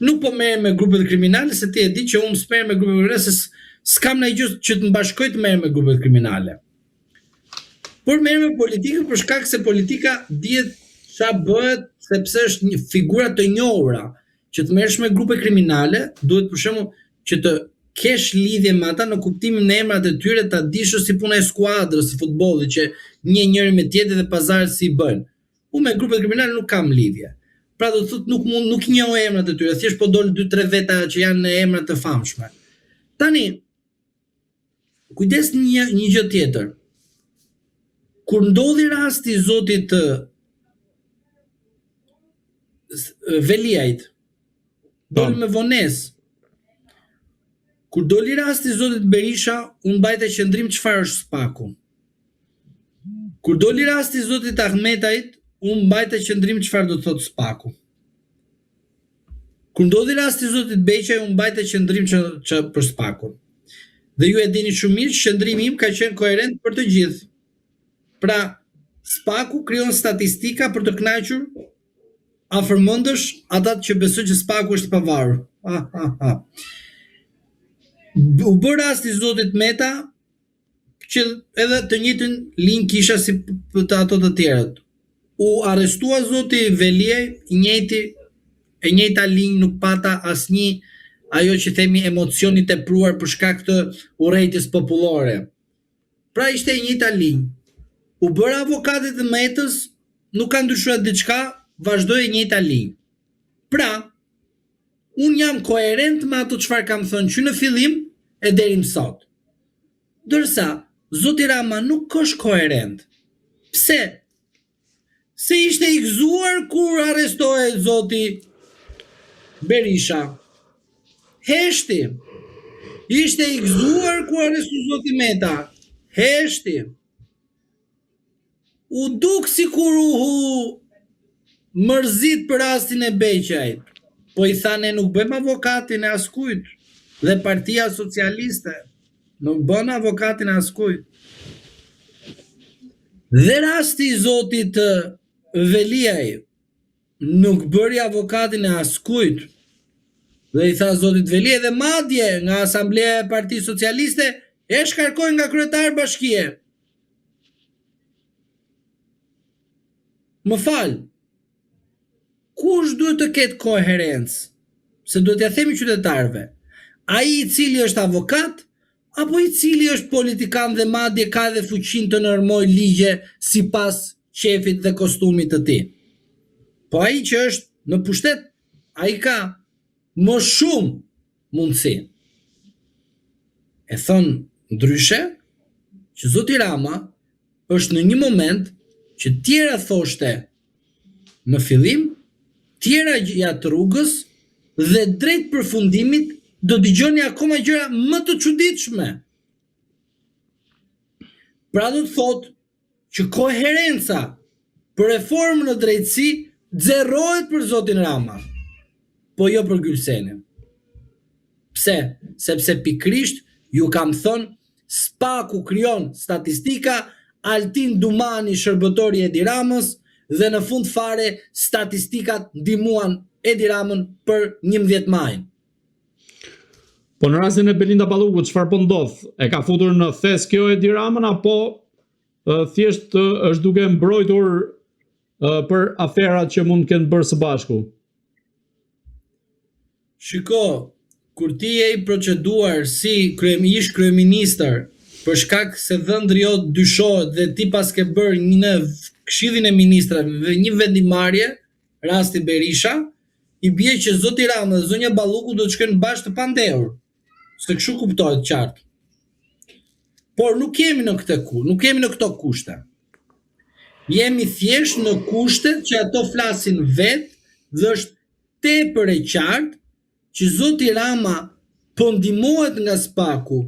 Nuk po merrem me grupet kriminale se ti e di që unë s'merrem me grupet kriminale se s'kam ndaj gjë që të mbashkoj të merrem me grupet kriminale. Por merrem me politikën për shkak se politika dihet çfarë bëhet sepse është një figura të njohura. Që të merresh me grupe kriminale, duhet për shembull që të kesh lidhje me ata në kuptimin e emrat e tyre, ta dish si puna e skuadrës së futbollit që njëri me tjetrin dhe pazarët si i bëjnë. Unë me grupet kriminale nuk kam lidhje. Pra do të thotë nuk i njoh emrat e tyre, thjesht po dolën 2-3 veta që janë në emra të famshme. Tani, kujdes një gjë tjetër. Kur ndodhi rasti i zotit Veliajt, doli me vonesë. Kur doli rasti i zotit Berisha, unë mbajta qëndrim çfarë është spaku. Kur doli rasti i zotit Ahmetajt, unë mbajta qëndrim çfarë do të thotë spaku. Kur ndodhi rasti i zotit Beqaj, unë mbajta qëndrim që për spakun. Dhe ju e dini shumë mirë që qëndrimi im ka qenë koherent për të gjithë. Pra, spaku krijon statistika për të kënaqur afërmendësh ata që besojnë që spaku është i pavarur. U bë rasti i zotit Meta që edhe të njëjtën linjë kisha si të ato të tjerët. U arrestua zoti Veliaj, e njëjta linjë, nuk pata asnjë ajo që themi emocioni tepruar për shkak të urrejtjes popullore. Pra ishte e njëjta linjë. U bëra avokatit të Metës, nuk ka ndryshuar diçka, vazhdoi e njëjta linjë. Pra, unë jam koherent me ato çfarë kam thënë që në fillim e deri më sot. Ndërsa zoti Rama nuk është koherent. Pse? Se ishte i gëzuar kur arrestohej zoti Berisha. Heshti. Ishte i gëzuar kur arrestohej zoti Meta. Heshti. U duk sikur u mërzit për rastin e Beqajt. Po i tha ne nuk bëjmë avokatin e askujt. Dhe Partia Socialiste nuk bën avokatin e askujt. Dhe rasti i zotit Veliaj nuk bëri avokatin e askujt. Dhe i tha zotit Veliaj dhe madje nga Asambleja e Partisë Socialiste e shkarkoi nga kryetar bashkie. Më fal. Kush duhet të ketë koherencë? Se duhet t'ja themi qytetarëve. Ai i cili është avokat apo i cili është politikan dhe madje ka dhe fuqinë të normoj ligje sipas qefit dhe kostumit të tij. Po ai që është në pushtet, ai ka më shumë mundësi. E thon ndryshe që zoti Rama është në një moment që tjera thoshte në fillim, tjera gjatë rrugës dhe drejt përfundimit do dëgjoni akoma gjëra më të çuditshme. Pra do të thotë që koherenca për reformë në drejtësi zerrohet për zotin Rama, po jo për Gylsenin. Pse? Sepse pikrisht ju kam thënë spaku krijon statistika, Altin Dumani shërbëtori Edi Ramës dhe në fund fare statistikat ndihmuan Edi Ramën për 11 majin. Po në rastin e Belinda Ballukut çfarë po ndodh? E ka futur në thes kjo Edi Ramën apo thjesht është duke mbrojtur për aferat që mund të kenë bërë së bashku? Shiko, kur ti je i proceduar si ish kryeministër për shkak se dhëndri jot dyshohet dhe ti pas ke bërë në Këshillin e Ministrave dhe një vendimarrje, rasti Berisha, i bie që zoti Rama dhe zonja Balluku do të shkojnë bashkë të pandehur. Se kështu kuptohet qartë. Por nuk jemi në këto kushte. Jemi thjesht në kushtet që ato flasin vetë dhe është tepër e qartë që zoti Rama po ndihmohet nga Spaku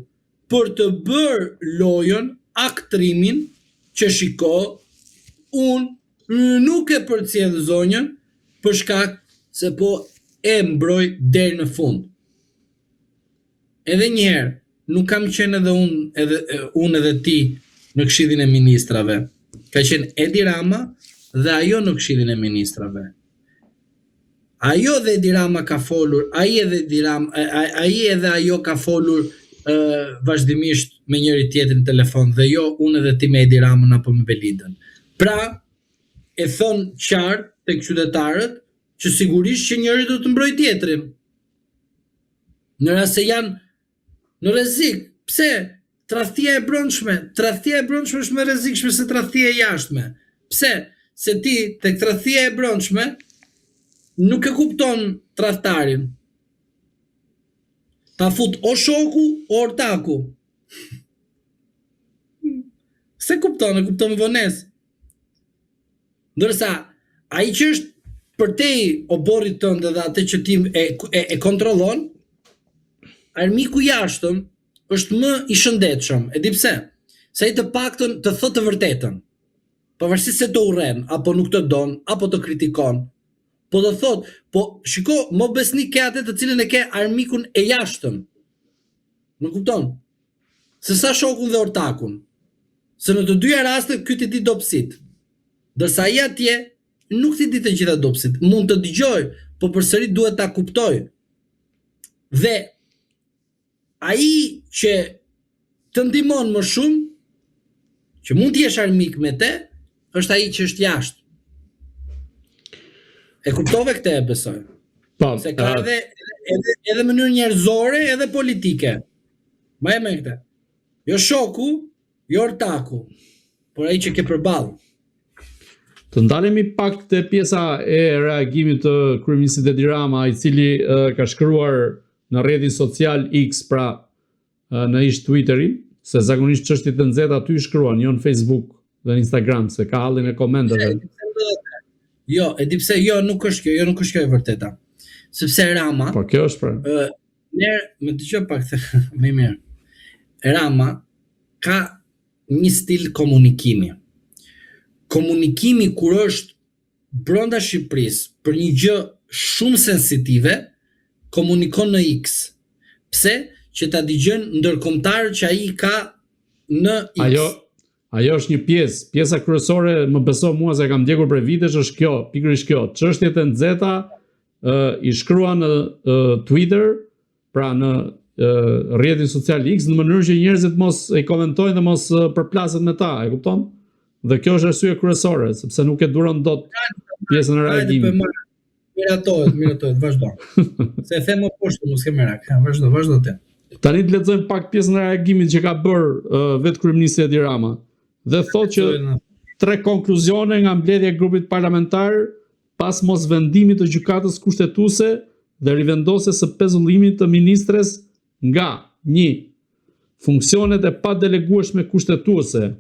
për të bërë lojën, aktrimin që shiko, unë nuk e përcjell zonjën për shkak se po e mbroj deri në fund. Edhe një herë, nuk kam qenë unë edhe ti në Këshillin e Ministrave. Ka qenë Edi Rama dhe ajo në Këshillin e Ministrave. Ajo dhe Edi Rama ka folur, ai edhe ajo ka folur vazhdimisht me njëri tjetrin në telefon dhe jo unë edhe ti me Edi Ramën apo me Belindën. Pra, e thon qartë tek qytetarët që sigurisht që njëri do të mbrojë tjetrin. Në rast se janë në rrezik, pse? Tradhtia e brendshme është më rrezikshme se tradhtia e jashtme. Pse? Se ti tek tradhtia e brendshme nuk e kupton tradhtarin. Ta fut o shoku o ortaku. Se kupton, e kupton me vonesë. Ndërsa ai që është përtej oborrit tënd dhe atë që ti e kontrollon, armiku i jashtëm është më i shëndetshëm. E di pse? Se ai të paktën të thotë të vërtetën. Pavarësisht se të urren apo nuk të don apo të kritikon. Po të thot, po shiko, mo besnik ke atë të cilën e ke armikun e jashtëm. Nuk kupton? Se sa shokun dhe ortakun. Se në të dyja rastet ky ti di dobësit. Dërsa ai atje nuk ti di të gjitha dobësit. Mund të dëgjoj, po përsëri duhet ta kuptoj. Dhe ai që të ndihmon më shumë, që mund të jesh armik me te, është ai që është jashtë. E kuptove këtë, e besoj. Po, se ka edhe mënyrë njerëzore edhe politike. Ma e me këtë. Jo shoku, jo ortaku, por ai që ke përballë. Të ndalemi pak te pjesa e reagimit të kryeministit Edi Rama, i cili ka shkruar në rrjetin social X, pra në ish Twitterin, se zakonisht çështjet e nxehta aty shkruan, jo në Facebook dhe në Instagram, se ka hallin e komenteve. Jo, e di pse, nuk është kjo e vërteta. Sepse Rama, po kjo është pra. Me dëgjoj pak më mirë. Rama ka një stil komunikimi. Komunikimi kur është brenda Shqipërisë për një gjë shumë sensitive, komunikon në X. Pse? Që ta dëgjojnë ndërkombëtarët që ai ka në X. Ajo është një pjesa kryesore, më beso mua se kam ndjekur për vitesh, është kjo, pikërisht kjo. Çështjet e nxehta i shkruan në Twitter, pra në rrjetin social X, në mënyrë që njerëzit mos e komentojnë dhe mos përplaset me ta, e kupton? Dhe kjo është arsye kryesore, sepse nuk e duron dot pjesën e reagimit. Miratohet, vazhdo. Se e them më poshtë, mos ke merak. Vazhdo ti. Tani të lexojmë pak pjesën e reagimit që ka bërë vetë kryeministri Edi Rama. Dhe thotë që 3 konkluzione nga mbledhja e grupit parlamentar pas mos vendimit të gjykatës kushtetuese dhe rivendosjes së pezullimit të ministres nga 1. Funksionet e padelegueshme kushtetuese,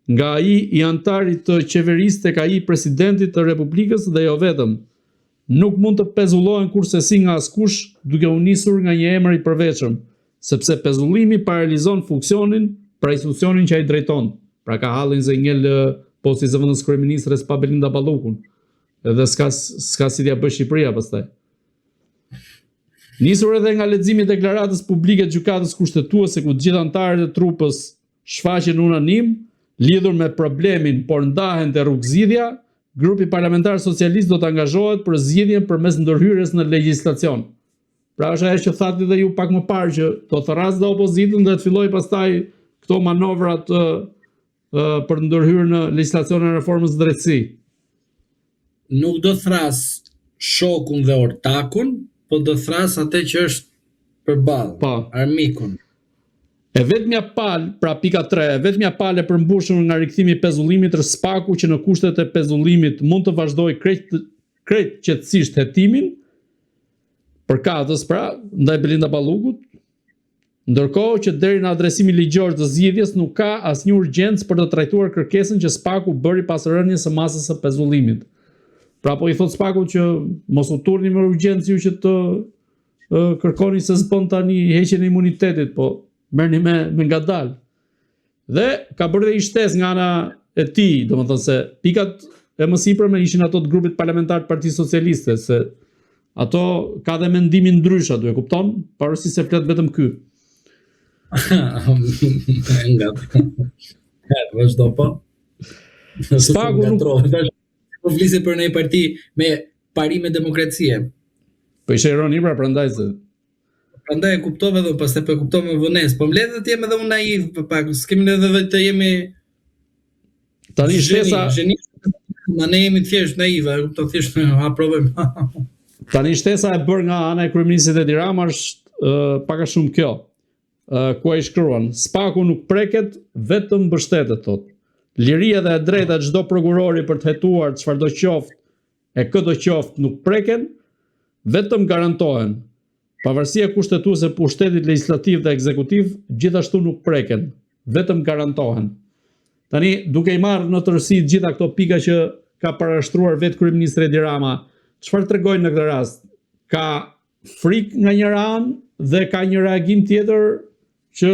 nga ai i antarit të qeverisë tek ai presidentit të Republikës dhe jo vetëm, nuk mund të pezullohen kurrësi nga askush duke u nisur nga një emër i përveçëm, sepse pezullimi paralizon funksionin pra institucionin që ai drejton. Pra ka hallin se ngel posti i zëvendës kryeministres pa Belinda Ballukun. Edhe s'ka si t'ia bësh Shqipëria pastaj. Nisur edhe nga leximi i deklaratës publike të gjykatës kushtetuese ku të gjithë anëtarët e trupës shfaqen unanim lidhur me problemin por ndahen te rrugëzidhja, grupi parlamentar socialist do të angazhohet për zgjidhjen përmes ndërhyrjes në legjislacion. Pra është ajo që thatë dhe ju pak më parë që do të rras dhe opozitën dhe të filloj pastaj këto manovrat për ndërhyrë në legjislacionin e reformës drejtësi. Nuk do thras shokun dhe ortakun, po do thras atë që është përballë, armikun. E vetmja palë, pra pika 3, vetmja palë e përmbushur nga rikthimi i pezullimit rreth Spaku që në kushtet e pezullimit mund të vazhdojë krejt qetësisht hetimin për katës, pra, ndaj Belinda Ballukut, ndërkohë që deri në adresimin ligjor të zgjidhjes nuk ka asnjë urgjencë për të trajtuar kërkesën që Spaku bëri pas rënies së masës së pezullimit. Pra po i thot Spaku që mos u turni me urgjencë ju që të kërkoni se s'bën tani heqjen e imunitetit, po merrni me ngadalë. Dhe ka bërë dhe i shtesë nga ana e tij, domethënë se pikat e mësipërme ishin ato të grupit parlamentar të Partisë Socialiste, se ato ka dhe mendimin ndrysh aty, e kupton? Pavarësisht se flet vetëm ky. Nga. Vazhdo po. Spaku po flisë për një parti me pari me demokracie. Po ishe ironi pra prandaj se. Prandaj e kuptova dhe pastaj po e kuptova me vonesë. Po mbledh të jem edhe unë naiv, pak, s'kemi edhe të jemi tani shtesa ma ne jemi thjesht naiv, e kuptoj thjesht aprovojmë. Tani shtesa e bërë nga ana e kryeministit Edi Rama është pak a shumë kjo. Ku ai shkruan, spaku nuk preket, vetëm mbështetet thotë. Liria dhe e drejta e çdo prokurori për të hetuar çfarëdo qoftë e këdo qoftë nuk preken, vetëm garantohen. Pavarësia kushtetuese pushtetit legjislativ dhe ekzekutiv gjithashtu nuk preken, vetëm garantohen. Tani, duke i marrë në tërësi gjitha këto pika që ka parashtruar vetë kryeministri Edi Rama, çfarë tregojnë në këtë rast? Ka frikë nga njëra anë dhe ka një reagim tjetër që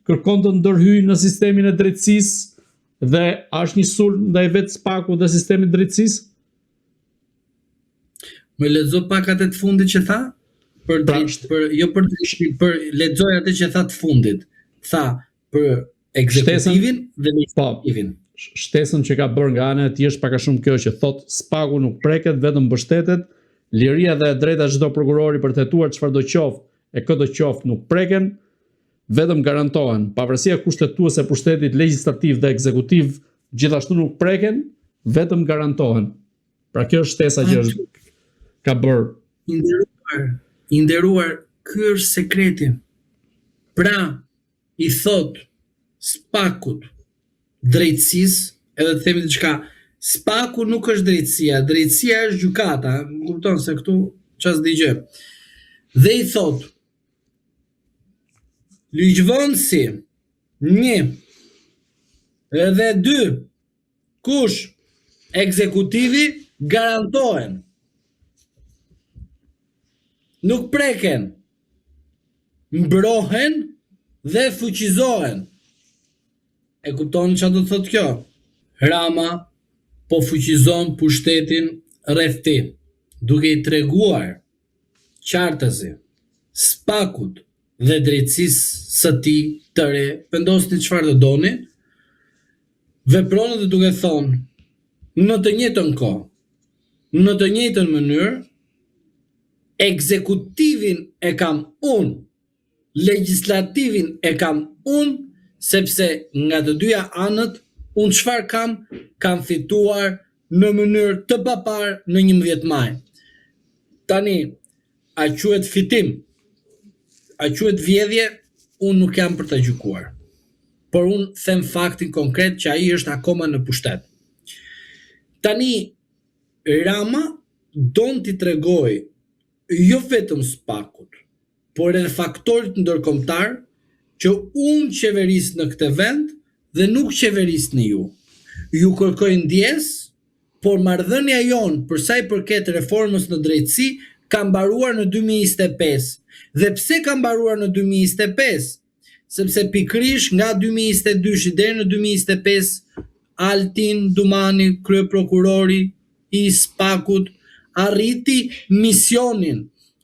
kërkon të ndërhyjë në sistemin e drejtësisë dhe është një sulm ndaj vetë spaku dhe sistemit drejtësisë? Më lexo pak atë të fundit që tha? Për lexoj atë që tha të fundit. Tha për ekzekutivin dhe legislativin. Shtesën që ka bërë nga ana e tij është pak a shumë kjo që thot spaku nuk preket, vetëm mbështetet, liria dhe e drejta çdo prokurori për të hetuar çfarëdo qoftë e këdo qoftë nuk preken, vetëm garantohen. Pavarësia kushtetuese e pushtetit legjislativ dhe ekzekutiv gjithashtu nuk preken, vetëm garantohen. Pra kjo është shtesa që është ka bërë. I nderuar, ky është sekreti. Pra, i thot spakut drejtësisë, edhe të themi diçka, spaku nuk është drejtësia, drejtësia është gjykata, më kupton se këtu çfarë dëgjoj. Dhe i thot ligjvënësi 1 edhe 2 kush ekzekutivi garantohen. Nuk preken, mbrohen dhe fuqizohen. E kupton çfarë do të thotë kjo? Rama po fuqizon pushtetin rreth tij, duke i treguar qartësi spakut dhe drejtësisë së tij të re, vendosni çfarë do doni, vepron dhe duke thonë në të njëjtën kohë, në të njëjtën mënyrë, ekzekutivin e kam unë, legjislativin e kam unë, sepse nga të dyja anët, unë çfarë kam fituar në mënyrë të paparë në 11 maj. Tani, a quhet fitim? A quhet vjedhje? Unë nuk jam për të gjykuar. Por unë them faktin konkret që ai është akoma në pushtet. Tani, Rama don t'i tregoj jo vetëm spakut, por edhe faktorit ndërkombëtar që unë qeveris në këtë vend dhe nuk qeveris në ju. Ju kërkoj ndjes, por marrëdhënia jonë për sa i përket reformës në drejtësi ka mbaruar në 2025. Dhe pse ka mbaruar në 2025? Sepse pikërisht nga 2022 deri në 2025 Altin Dumani, kryeprokurori i spakut, arriti misionin,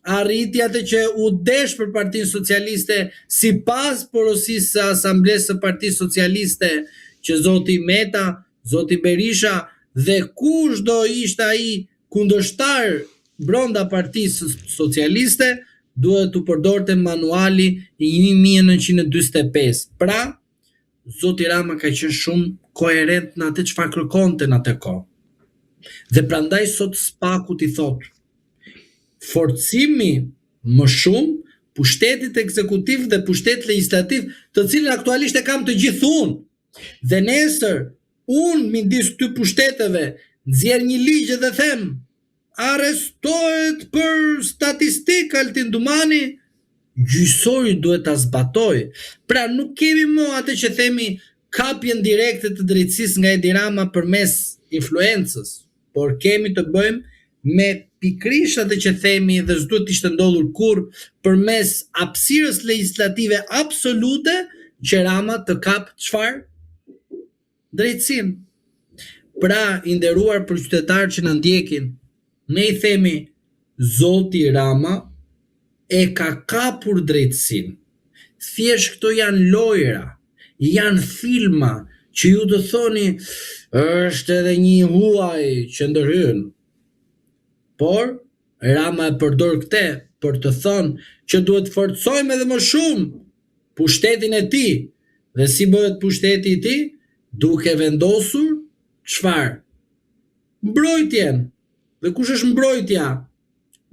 arriti atë që u desh për Partinë Socialiste sipas porosisë së Asamblesë së Partisë Socialiste, që zoti Meta, zoti Berisha dhe kushdo ishte ai kundërshtar brenda Partisë Socialiste duhet të përdorte manuali i 1945. Pra, zoti Rama ka qenë shumë koherent në atë çfarë kërkonte në atë kohë. Dhe prandaj sot spakut i thot forcimi më shumë pushtetit ekzekutiv dhe pushtetit legjislativ, të cilin aktualisht e kam të gjithë unë. Dhe nesër unë midis këty pushteteve nxjerr një ligj dhe them arrestohet për statistik Altin Dumani, gjyqësori duhet ta zbatoj. Pra nuk kemi më atë që themi kapjen direkte të drejtësisë nga Edi Rama përmes influencës, por kemi të bëjmë me pikrisht atë që themi dhe s'duhet të ishte ndodhur kurrë përmes hapësirës legjislative absolute që Rama të kap çfarë? Drejtësinë. Pra, i nderuar për qytetarët që na ndjekin, ne i themi Zoti Rama e ka kapur drejtësinë. Thjesht këto janë lojra, janë filma që ju të thoni është edhe një huaj që ndërhyn. Por Rama e përdor këtë për të thënë që duhet forcojmë edhe më shumë pushtetin e tij. Dhe si bëhet pushteti i tij? Duke vendosur çfarë? Mbrojtjen. Dhe kush është mbrojtja?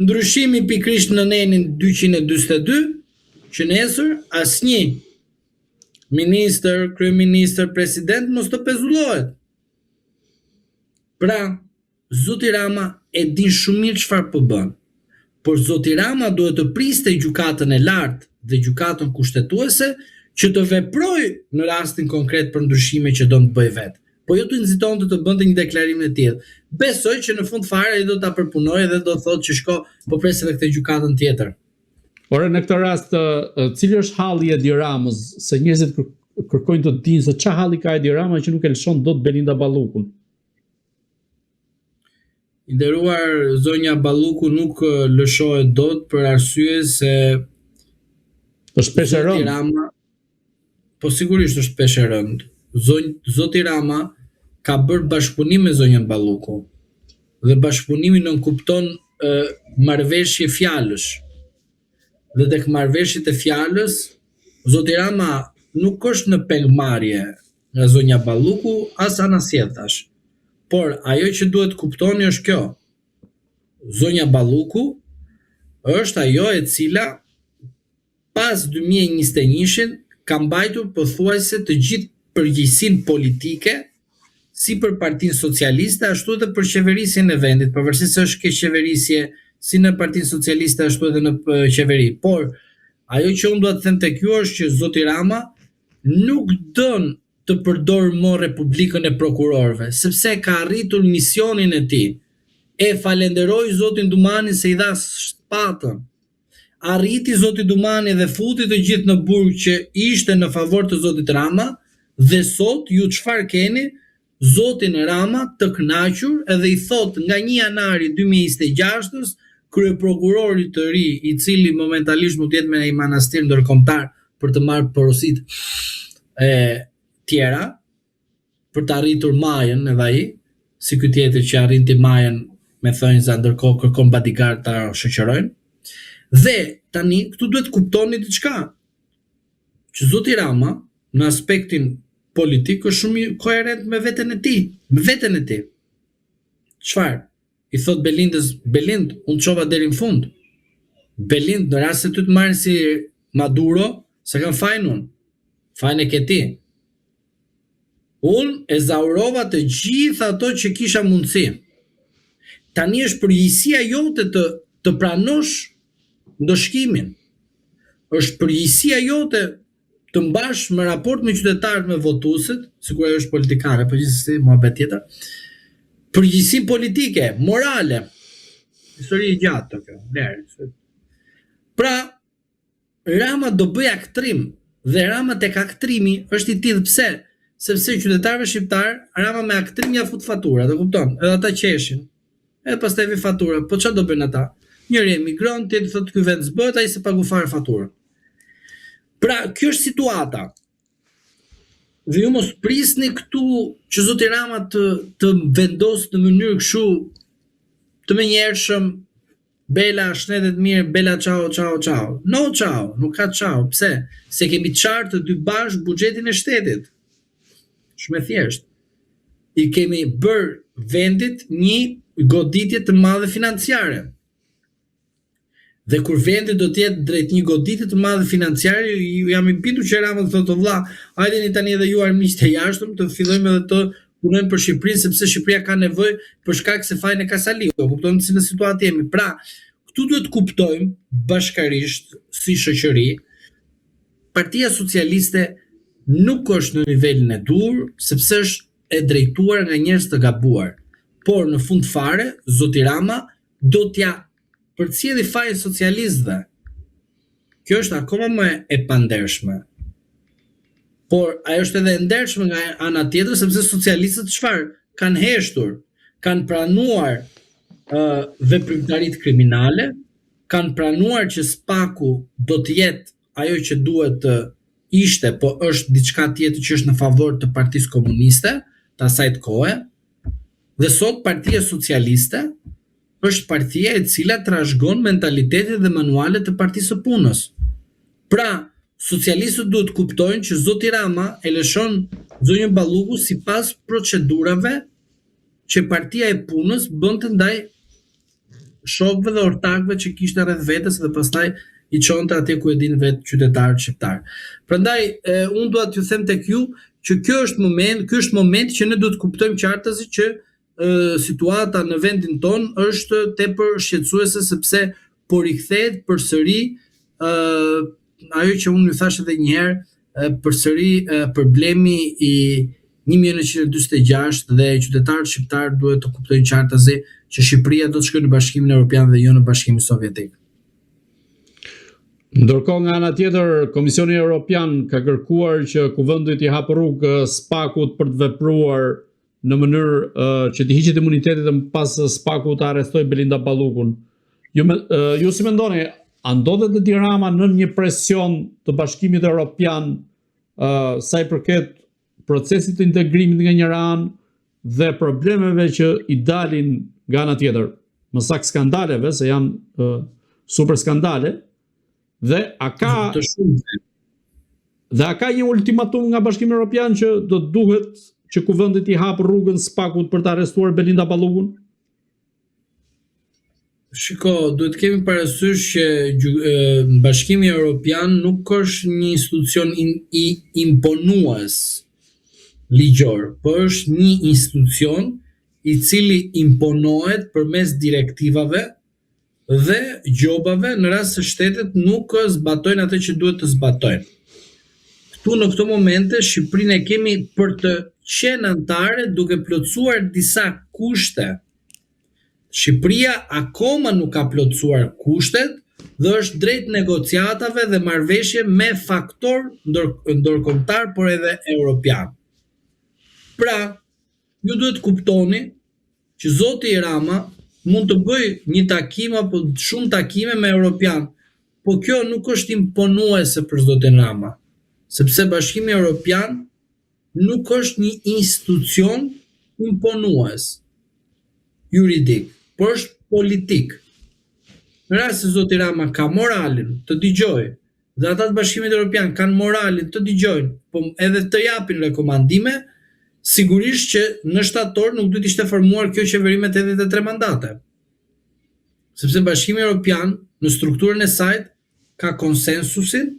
Ndryshimi pikrisht në nenin 242, që nesër asnjë ministër, kryeministër, president mos të pezullohet. Pra, Zoti Rama e din shumë mirë çfarë po bën. Por Zoti Rama duhet të priste gjykatën e lartë dhe gjykatën kushtetuese që të veprojë në rastin konkret për ndryshime që do të bëj vetë. Po jo të nxitonte të bënte një deklarim të tillë. Besoj që në fund fare ai do ta përpunojë dhe do të thotë që shko, po pres edhe këtë gjykatën tjetër. Por në këtë rast, cili është halli i Edi Ramës, se njerëzit kërkojnë të dinë se çfarë halli ka Edi Rama që nuk e lëshon dot Belinda Ballukun. I nderuar zonja Balluku nuk lëshohet dot për arsye se është pesh e rëndë. Rama, po sigurisht është pesh e rëndë. Zoti Rama ka bërë bashkëpunim me zonjën Balluku. Dhe bashkëpunimi nënkupton marrëveshje fjalësh. Dhe tek marrëveshjet e fjalës, Zoti Rama nuk është në pengmarrje nga zonja Balluku as anasjelltash. Por ajo që duhet kuptoni është kjo. Zonja Balluku është ajo e cila pas 2021 ka mbajtur pothuajse të gjithë përgjegjësinë politike si për Partinë Socialiste ashtu edhe për qeverisjen e vendit, pavarësisht se është qeverisje si në Partinë Socialiste ashtu edhe në qeveri. Por ajo që unë dua të them tek ju është që Zoti Rama nuk don të përdor më Republikën e prokurorëve, sepse ka arritur misionin e tij. E falenderoj Zotin Dumani se i dha shpatën. Arriti Zoti Dumani dhe futi të gjithë në burg që ishte në favor të Zotit Rama dhe sot ju çfarë keni? Zotin Rama të kënaqur edhe i thot nga 1 janari 2026 kryeprokurorit të ri, i cili momentalisht mund të jetë me një manastir ndërkombëtar për të marrë porositë e tjera për të arritur majën edhe ai, si ky tjetër që arrinti majën me thënjza ndërkohë kërkon bodyguard ta shoqërojnë. Dhe tani këtu duhet kuptoni diçka. Që Zoti Rama në aspektin politik është shumë koherent me veten e tij, me veten e tij. Çfarë? I thot Belindës, Belind, unë çova deri në fund. Belind, në rast se ty të marrin si Maduro, se kam fajin unë. Fajin e ke ti. Unë e zaurova të gjitha ato që kisha mundësi. Tani është përgjegjësia jote të pranosh ndoshkimin. Është përgjegjësia jote të mbash me raport me qytetarët, me votuesit, sikur ajo është politikare, po gjithsesi mohabet tjetër. Përgjegjësi politike, morale. Histori e gjatë kjo. Pra, Rama do bëj aktrim dhe Rama tek aktrimi është i tillë pse? Sepse qytetarëve shqiptar Rama me aktrim ja fut fatura, do kupton? Edhe ata qeshin. Edhe pastaj vi fatura. Po çfarë do bëjnë ata? Njëri emigron, tjetri thotë ky vend s'bëhet, ai se pagu fare faturën. Pra, kjo është situata. Dhe ju mos prisni këtu që Zoti Rama të vendosë në mënyrë kështu të menjëhershëm, Bela, shnetet mirë, Bela ciao, ciao, ciao. No ciao, nuk ka ciao. Pse? Se kemi qartë të dy bashkë buxhetin e shtetit. Shumë e thjeshtë. I kemi bërë vendit një goditje të madhe financiare. Dhe kur vendi do të jetë drejt një goditje të madhe financiare, ju jam i bindur që Rama do thotë vëlla, hajdeni tani edhe ju armiqtë e jashtëm të fillojmë edhe të punojmë për Shqipërinë, sepse Shqipëria ka nevojë për shkak se fajin e Kasaliut. Kuptoni se në situatë jemi. Pra, këtu duhet kuptojmë bashkarisht si shoqëri, Partia Socialiste nuk është në nivelin e dur, sepse është e drejtuar nga njerëz të gabuar. Por në fund fare, Zoti Rama do t'ja përcjelli fajin socialistëve. Kjo është akoma më e pandershme. Por ajo është edhe e ndershme nga ana tjetër, sepse socialistët çfarë kanë heshtur, kanë pranuar veprimtaritë kriminale, kanë pranuar që SPAK-u do të jetë ajo që duhet të ishte, po është diçka tjetër që është në favor të Partisë Komuniste, të asaj kohe. Dhe sot Partia Socialiste është partia e cila trashëgon mentalitetet dhe manualet të Partisë së Punës. Pra, socialistët duhet kuptojnë që zoti Rama e lëshon zonjën Balluku sipas procedurave që Partia e Punës bënte ndaj shokëve dhe ortakëve që kishte rreth vetes dhe pastaj i çonte atje ku e din vetë qytetarët shqiptar. Prandaj unë dua t'ju them tek ju që ky është momenti që ne duhet të kuptojmë qartësi që situata në vendin ton është tepër shqetësuese, sepse po rikthehet përsëri ajo që unë ju thash edhe një herë, përsëri problemi i 1946 dhe qytetarët shqiptar duhet të kuptojnë qartësi që Shqipëria do të shkojë në Bashkimin Evropian dhe jo në Bashkimin Sovjetik. Ndërkohë nga ana tjetër, Komisioni Evropian ka kërkuar që kuvendit i hapë rrugë SPAK-ut për të vepruar në mënyrë që të hiqet imunitetit dhe pas SPAK-ut të arrestoj Belinda Ballukun. Ju si mendoni, a ndodhet Edi Rama në një presion të Bashkimit Evropian sa i përket procesit të integrimit nga njëra anë dhe problemeve që i dalin nga ana tjetër, më saktë skandaleve, se janë super skandale, dhe a ka një ultimatum nga Bashkimi Evropian që do të duhet që kuvendit i hapë rrugën SPAK-ut për të arrestuar Belinda Ballukun? Shiko, duhet kemi parasysh që Bashkimi Evropian nuk është një institucion i imponues ligjor, por është një institucion i cili imponohet përmes direktivave dhe gjobave në rast se shtetet nuk zbatojnë atë që duhet të zbatojnë. Këtu në këto momente Shqipërinë e kemi për të qenë anëtare duke plotësuar disa kushte. Shqipëria akoma nuk ka plotësuar kushtet dhe është drejt negociatave dhe marrëveshje me faktor ndërkombëtar por edhe europian. Pra, ju duhet kuptoni që zoti Rama mund të bëj një takim apo shumë takime me europian, po kjo nuk është imponuese për zotin Rama, sepse Bashkimi Evropian nuk është një institucion imponues juridik, por është politik. Në rast se zoti Rama ka moralin të dëgjojë dhe ata të Bashkimit Evropian kanë moralin të dëgjojnë, po edhe të japin rekomandime, sigurisht që në shtator nuk duhet ishte formuar kjo qeveri me 83 mandate. Sepse Bashkimi Evropian në strukturën e saj ka konsensusin,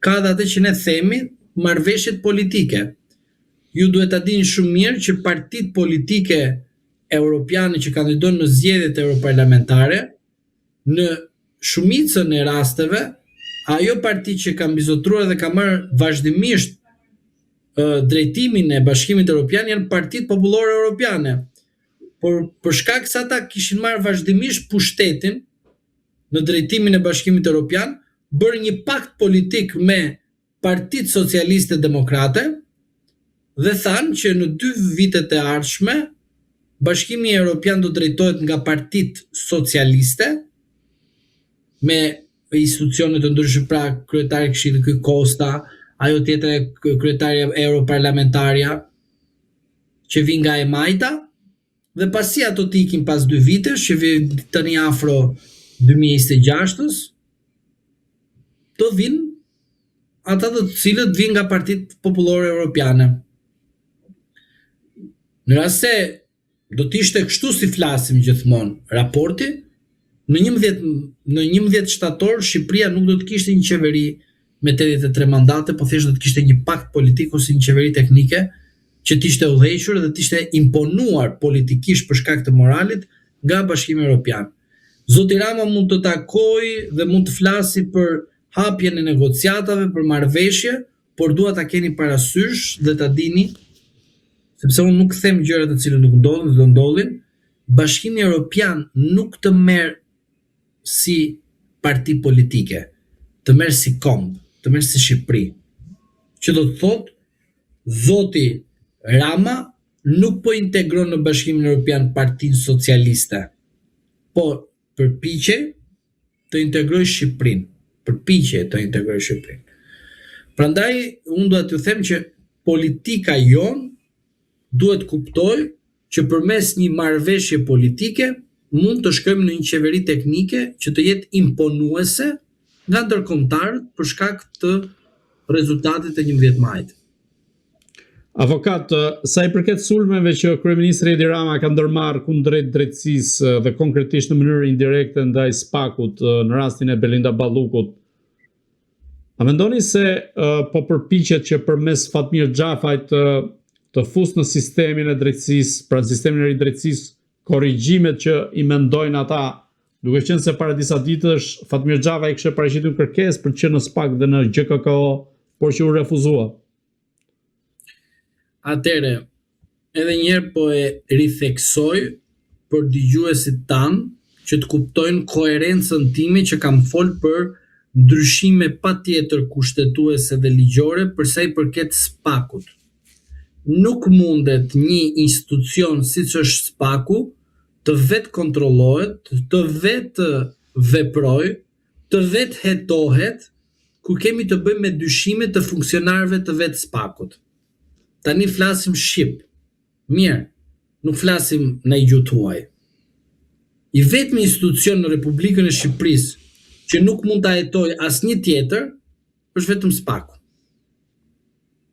ka dhe atë që ne themi marrëveshjet politike. Ju duhet ta dini shumë mirë që partitë politike europiane që kandidojnë në zgjedhjet europarlamentare, në shumicën e rasteve, ajo parti që ka mbizotruar dhe ka marrë vazhdimisht drejtimin e Bashkimit Evropian janë partitë popullore europiane. Por për shkak se ata kishin marrë vazhdimisht pushtetin në drejtimin e Bashkimit Evropian, bërë një pakt politik me Partitë Socialiste Demokrate dhe thanë që në 2 vitet e ardhshme Bashkimi Evropian do drejtohet nga partitë socialiste me institucione të ndryshme, pra kryetari i Këshillit ky Kosta, ajo tjetër e kryetaria europarlamentaria që vin nga e Majta, dhe pasi ato të ikin pas 2 vitesh që vin tani afro 2026-ës, do vin ata të cilët vin nga Partitë Popullore Europiane. Në rast se do të ishte kështu si flasim gjithmonë raporti, në 11 shtator Shqipëria nuk do të kishte një qeveri me 83 mandate, po thjesht do të kishte një pakt politik ose një qeveri teknike që të ishte udhëhequr dhe të ishte imponuar politikisht për shkak të moralit nga Bashkimi Evropian. Zoti Rama mund të takojë dhe mund të flasi për hapjen e negociatave, për marrëveshje, por dua ta keni parasysh dhe ta dini, sepse unë nuk them gjëra të cilat nuk ndodhin dhe do ndodhin, Bashkimi Evropian nuk të merr si parti politike, të merr si kombë, të merr si Shqipëri. Që do të thotë, zoti Rama nuk po integron në Bashkimin Evropian Partinë Socialiste, por përpiqej të integrojë Shqipërinë, Prandaj unë do t'ju them që politika jon duhet kuptoj që përmes një marrëveshje politike mund të shkojmë në një qeveri teknike që të jetë imponuese nga ndërkombëtarët për shkak të rezultatit të 11 majit. Avokat, sa i përket sulmeve që kryeministri Edi Rama ka ndërmarrë kundrejt drejtësisë dhe konkretisht në mënyrë indirekte ndaj SPAK-ut në rastin e Belinda Ballukut, a mendoni se po përpiqet që përmes Fatmir Xhafajt të fusë në sistemin e drejtësisë, pra sistemin e ri drejtësisë, korrigjimet që i mendojnë ata, duke qenë se para disa ditësh Fatmir Xhafaj kishte paraqitur kërkesë për të qenë në SPAK dhe në GKKO, por që u refuzua. Atëre, edhe njerë po e ritheksoj për dëgjuesit tanë që të kuptojnë koherencën time që kam folë për ndryshime patjetër kushtetuese dhe ligjore për sa i përket SPAK-ut. Nuk mundet një institucion siç është SPAK-u të vetë kontrollohet, të vetë veproj, të vetë hetohet, kur kemi të bëjmë me dyshime të funksionarëve të vetë SPAK-ut. Tani flasim shqip. Mirë, nuk flasim në gjuhë tuaj. I vetmi institucion në Republikën e Shqipërisë që nuk mund ta hetoj asnjë tjetër është vetëm SPAK-u.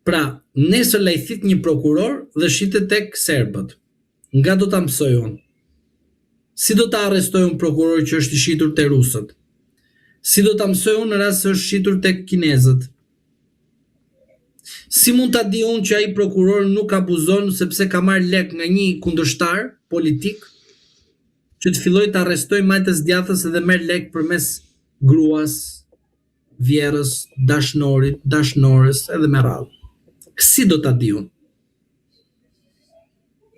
Pra, nesër lajthit një prokuror dhe shitet tek serbët. Nga do ta mësoj unë? Si do ta arrestoj unë prokuror që është i shitur te rusët? Si do ta mësoj unë në rast se është shitur tek kinezët? Si mund ta di unë që ai prokuror nuk abuzon sepse ka marrë lek nga një kundërshtar politik që të filloj të arrestoj majtës djathës edhe merr lek përmes gruas, vjerës, dashnorit, dashnores edhe me radhë. Si do ta di unë?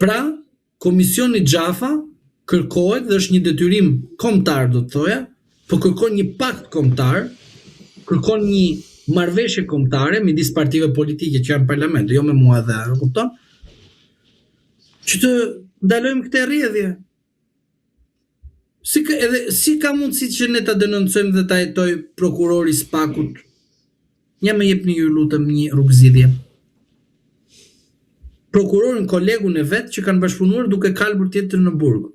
Pra, Komisioni Xhafa kërkohet dhe është një detyrim kombëtar, do të thoja, po kërkon një pakt kombëtar, kërkon një marrëveshje kombëtare midis partive politike që janë në parlament, jo me mua dhe, kupton? Që të ndalojmë këtë rrjedhje. Si ka mundësi që ne ta denoncojmë dhe ta hetoj prokurori SPAK-ut? Ja më jepni ju lutem një rrugëzidhje. Prokurorin kolegun e vet që kanë bashkëpunuar duke kalbur tjetër në burg.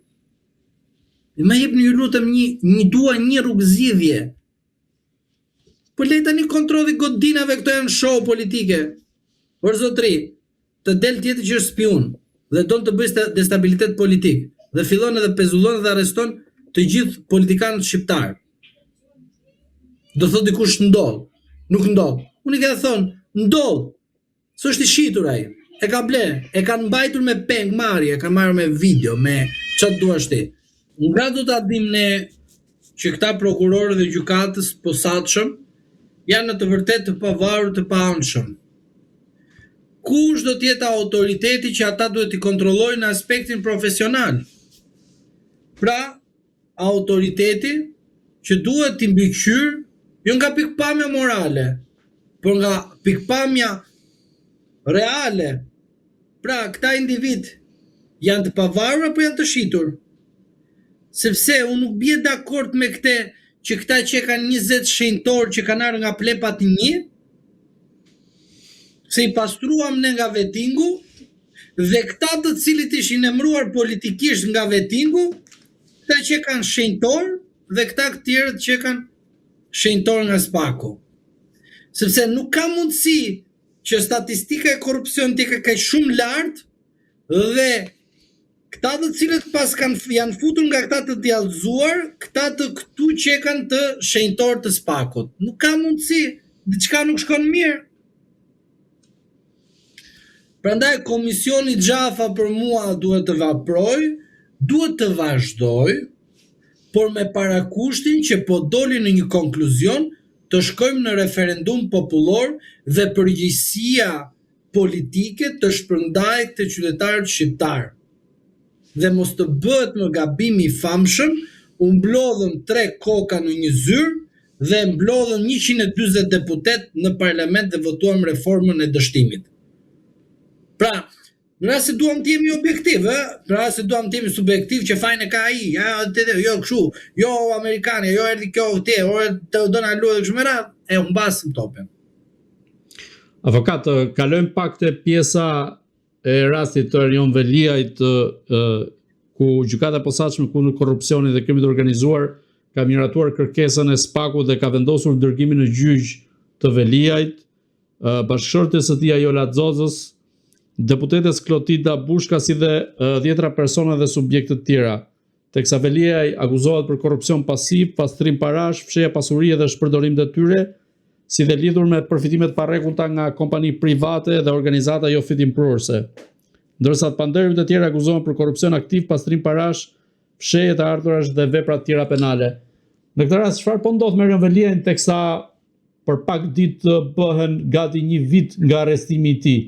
Më jepni ju lutem një rrugëzidhje. Po lej tani kontrolli godinave, këto janë show politike. Por zotri, të del tjetër që është spion dhe don të bëjë destabilitet politik dhe fillon edhe pezullon dhe arreston të gjithë politikanët shqiptar. Do thot dikush ndodh, nuk ndodh. Unë i ka thonë, ndodh. S'është i shitur ai. E ka ble, e kanë mbajtur me peng marrje, e kanë marrë me video, me çfarë duash ti. Nga do ta dim ne që këta prokurorë dhe gjykatës posaçëm janë në të vërtetë të pavarur, të paanshëm. Kush do të jetë autoriteti që ata duhet i kontrollojnë në aspektin profesional? Pra, autoriteti që duhet t'i mbikëqyr jo nga pikpamja morale, por nga pikpamja reale. Pra, këta individ janë të pavarur apo janë të shitur? Sepse unë nuk bie dakord me këtë që këta që kanë 20 shenjtor që kanë ardhur nga plepat 1, se i pastruam ne nga vetingu, dhe këta të cilit ishin emëruar politikisht nga vetingu, këta që kanë shenjtor dhe këta tjerët që kanë shenjtor nga SPAK-u. Sepse nuk ka mundësi që statistika e korrupsionit të ketë kaq shumë lart dhe këta të cilët pas janë futur nga këta të djallëzuar, këta të këtu që kanë të shenjtor të SPAK-ut. Nuk ka mundësi, diçka nuk shkon mirë. Prandaj Komisioni Xhafa për mua duhet të veproj, duhet të vazhdoj, por me parakushtin që po doli në një konkluzion të shkojmë në referendum popullor dhe përgjegjësia politike të shpërndajë të qytetarët shqiptar. dhe mos të bëhet më gabimi I famshëm, u mblodhën 3 koka në një zyrë dhe mblodhën 140 deputet në parlament dhe votuam reformën e dështimit. Pra, në rast se duam të jemi objektiv, në rast se duam të jemi subjektiv që fajin e ka ai, jo kështu, jo amerikani, jo erdhi kjo te, o Donald Lu dhe kështu me radhë, u mbasëm topin. Avokat, kalojmë pak te pjesa e rastit të Erion Veliajt, ku gjykata e posaçme kundër korrupsionit dhe krimit të organizuar ka miratuar kërkesën e SPAK-ut dhe ka vendosur dërgimin në gjyq të Veliajt, bashkëshortes së tij Ajola Xozës, deputetes Klotida Bushka si dhe 10 persona dhe subjekte të tjera, teksa Veliaj akuzohet për korrupsion pasiv, pastrim parash, fshehje pasurie dhe shpërdorim detyre, si dhe lidhur me përfitimet parregullta nga kompani private dhe organizata jo fitimprurëse. Ndërsa të pandërmit të tjerë akuzohen për korrupsion aktiv, pastrim parash, fshehje të ardhurash dhe vepra të tjera penale. Në këtë rast, çfarë po ndodh me Erion Veliajin teksa për pak ditë bëhen gati 1 vit nga arrestimi I tij?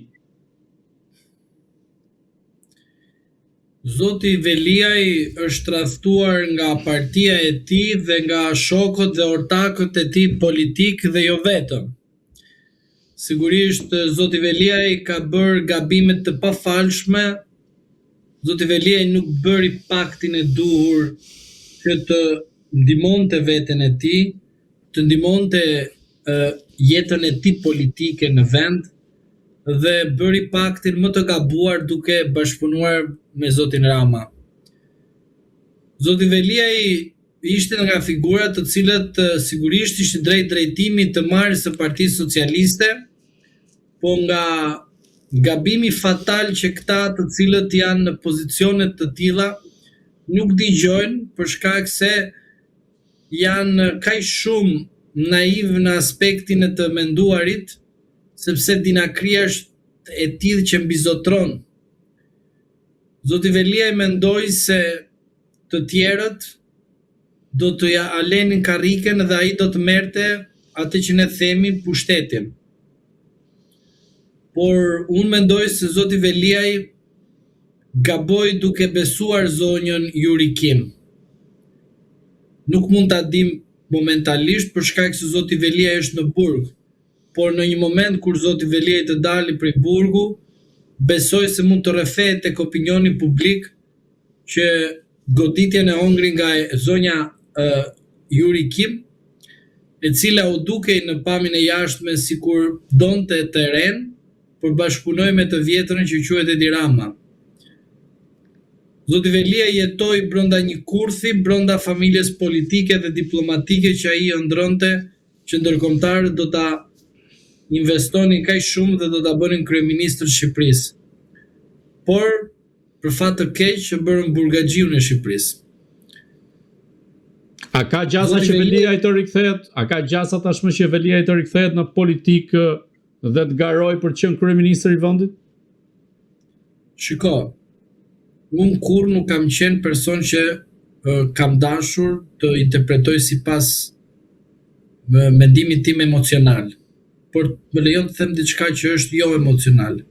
Zoti Veliaj është tradhtuar nga partia e tij dhe nga shokët dhe ortakët e tij politik dhe jo vetëm. Sigurisht, Zoti Veliaj ka bërë gabime të pafalshme. Zoti Veliaj nuk bëri paktin e duhur që të ndihmonte veten e tij, të ndihmonte jetën e tij politike në vend dhe bëri paktin më të gabuar duke bashkëpunuar me Zotin Rama. Zoti Veliaj ishte nga figurat të cilët sigurisht ishte drejt drejtimi të marrës së Partisë Socialiste, po nga gabimi fatal që këta të cilët janë në pozicione të tilla nuk dëgjojnë për shkak se janë kaq shumë naiv në aspektin e të menduarit, sepse dinakria është e tillë që mbizotron. Zoti Veliaj mendoi se të tjerët do të ja alenin karriken dhe ai do të merrte atë që ne themi pushtetin. Por unë mendoj se Zoti Veliaj gaboi duke besuar zonjën Jurikim. Nuk mund ta dim momentalisht për shkak se Zoti Veliaj është në burg, por në një moment kur Zoti Veliaj të dali prej burgu, besoj se mund të rrehet tek opinioni publik që goditjen e hongri nga zonja Jurikim, e cila u dukej në pamjen e jashtme sikur donte terren për bashkëpunoj me të vjetrën që quhet Edi Rama. Zoti Veliaj jetoi brenda një kurthi, brenda familjes politike dhe diplomatike që ai ëndronte që ndërkombëtarët do ta investonin kaq shumë dhe do ta bënin kryeministër të Shqipërisë. Por për fat të keq që bërën burgaxhiun e Shqipërisë. A ka gjasa që Veliaj të rikthehet? A ka gjasa tashmë që Veliaj të rikthehet në politikë dhe të garoj për të qenë kryeministër I vendit? Shiko, unë kur nuk kam qenë person që kam dashur të interpretoj sipas mendimit tim emocional, por më lejon të them diçka që është jo emocionale.